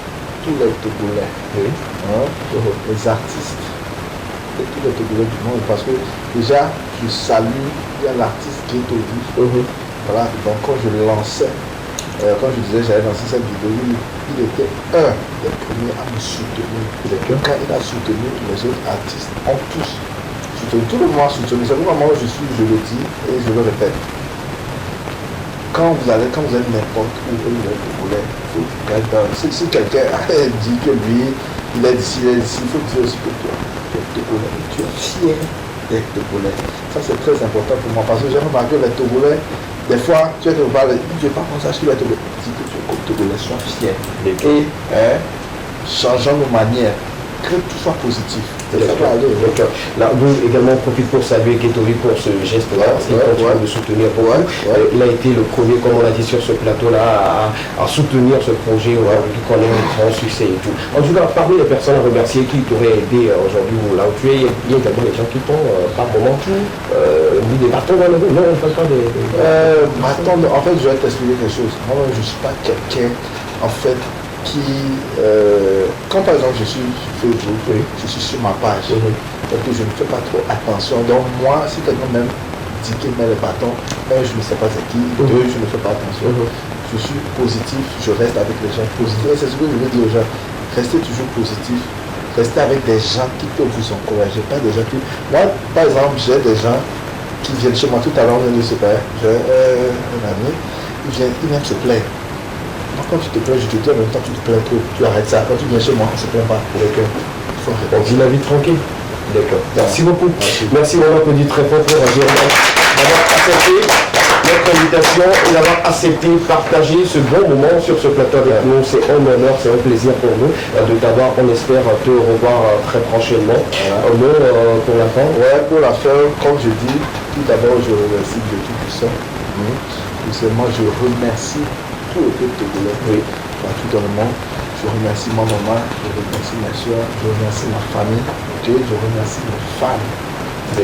tous les Togolais, les artistes, et tous les Togolais du monde. Parce que déjà, je salue l'artiste qui est au bout. Voilà, donc quand je le lançais, quand je disais j'allais lancer cette vidéo, il était un des premiers à me soutenir. Quand il a soutenu, les autres artistes ont tous soutenu. Tout le monde a soutenu. C'est pourquoi moi je le dis et je le répète. Quand vous êtes n'importe où, si quelqu'un dit que lui, il est d'ici, il faut dire aussi que toi, tu es Togolais. Tu es fier d'être Togolais. Ça c'est très important pour moi parce que j'ai remarqué les Togolais. Des fois, tu es de parler, je ne vais pas penser à ce qu'il va te dire que tu es comme Togolais, sois fier. Et changeons nos manières, que tout soit positif. Là, nous également on profite pour saluer Ketori pour ce geste-là, parce qu'il continue de soutenir beaucoup. Il a été le premier, comme on l'a dit sur ce plateau-là, à soutenir ce projet qui connaît un grand succès et tout. En tout cas, parmi les personnes à remercier qui t'auraient aidé aujourd'hui là où tu es, il y a également des gens qui t'ont par moment mis des bâtons dans le dos. Non, on ne parle pas des bâtons. En fait, je vais t'expliquer quelque chose. Moi, je ne suis pas quelqu'un, en fait, qui, quand par exemple je suis sur Facebook, je suis sur ma page, et que je ne fais pas trop attention. Donc moi, si quelqu'un même dis qu'il met les bâtons. Un, je ne sais pas c'est qui. Deux, je ne fais pas attention. Je suis positif, je reste avec les gens positifs. Et c'est ce que je veux dire aux gens. Restez toujours positif. Restez avec des gens qui peuvent vous encourager, pas des gens qui... Moi, par exemple, j'ai des gens qui viennent chez moi tout à l'heure, je ne sais pas, j'ai un ami, il vient se plaindre. Moi, quand tu te plains, je te dis en même temps, tu te plains trop, tu arrêtes ça. Quand tu viens chez moi, on ne se plaint pas. Il faut répondre. On vit la vie tranquille. D'accord. Merci beaucoup. Merci, on applaudit très fort pour Jérôme d'avoir accepté notre invitation et d'avoir accepté de partager ce bon moment sur ce plateau avec nous. C'est un honneur, c'est un plaisir pour nous de t'avoir. On espère te revoir très prochainement. Un mot pour la fin. Ouais, pour la fin, comme je dis, tout d'abord, je remercie Dieu Tout-Puissant. Et seulement, je remercie tout le peuple togolais, partout dans le monde. Je remercie ma maman, je remercie ma soeur, je remercie ma famille, je remercie mes femmes. Et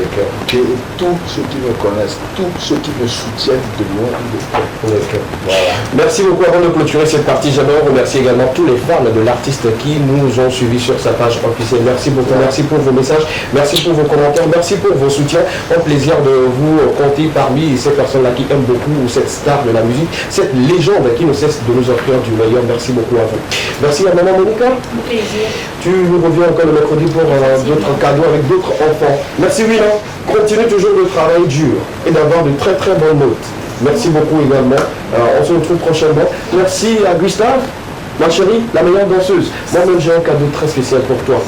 tous ceux qui me connaissent, tous ceux qui me soutiennent de loin ou de près. Voilà. Merci beaucoup. Avant de clôturer cette partie, j'aimerais remercier également tous les fans de l'artiste qui nous ont suivis sur sa page officielle. Merci beaucoup. Merci pour vos messages, merci pour vos commentaires, merci pour vos soutiens. Un plaisir de vous compter parmi ces personnes-là qui aiment beaucoup cette star de la musique, cette légende qui ne cesse de nous offrir du meilleur. Merci beaucoup à vous. Merci à maman Monica. Plaisir. Tu nous reviens encore le mercredi pour d'autres cadeaux avec d'autres enfants. Merci Willan. Continue toujours de travailler dur et d'avoir de très très bonnes notes. Merci beaucoup également. On se retrouve prochainement. Merci à Gustave, ma chérie, la meilleure danseuse. Moi-même j'ai un cadeau très spécial pour toi.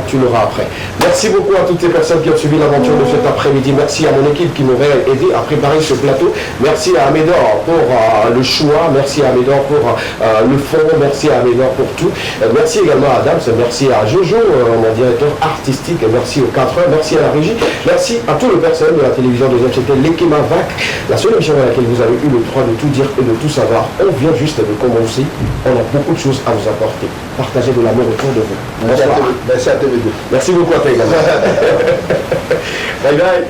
Tu l'auras après. Merci beaucoup à toutes les personnes qui ont suivi l'aventure de cet après-midi. Merci à mon équipe qui m'aurait aidé à préparer ce plateau. Merci à Amédor pour le choix. Merci à Amédor pour le fond. Merci à Amédor pour tout. Merci également à Adams. Merci à Jojo, mon directeur artistique. Merci aux 4 heures. Merci à la régie. Merci à tout le personnel de la télévision de C'était l'Ekema VAC, la seule émission dans laquelle vous avez eu le droit de tout dire et de tout savoir. On vient juste de commencer. On a beaucoup de choses à vous apporter. Partagez de l'amour autour de vous. Merci à TV2. Merci beaucoup à toi également. Bye bye.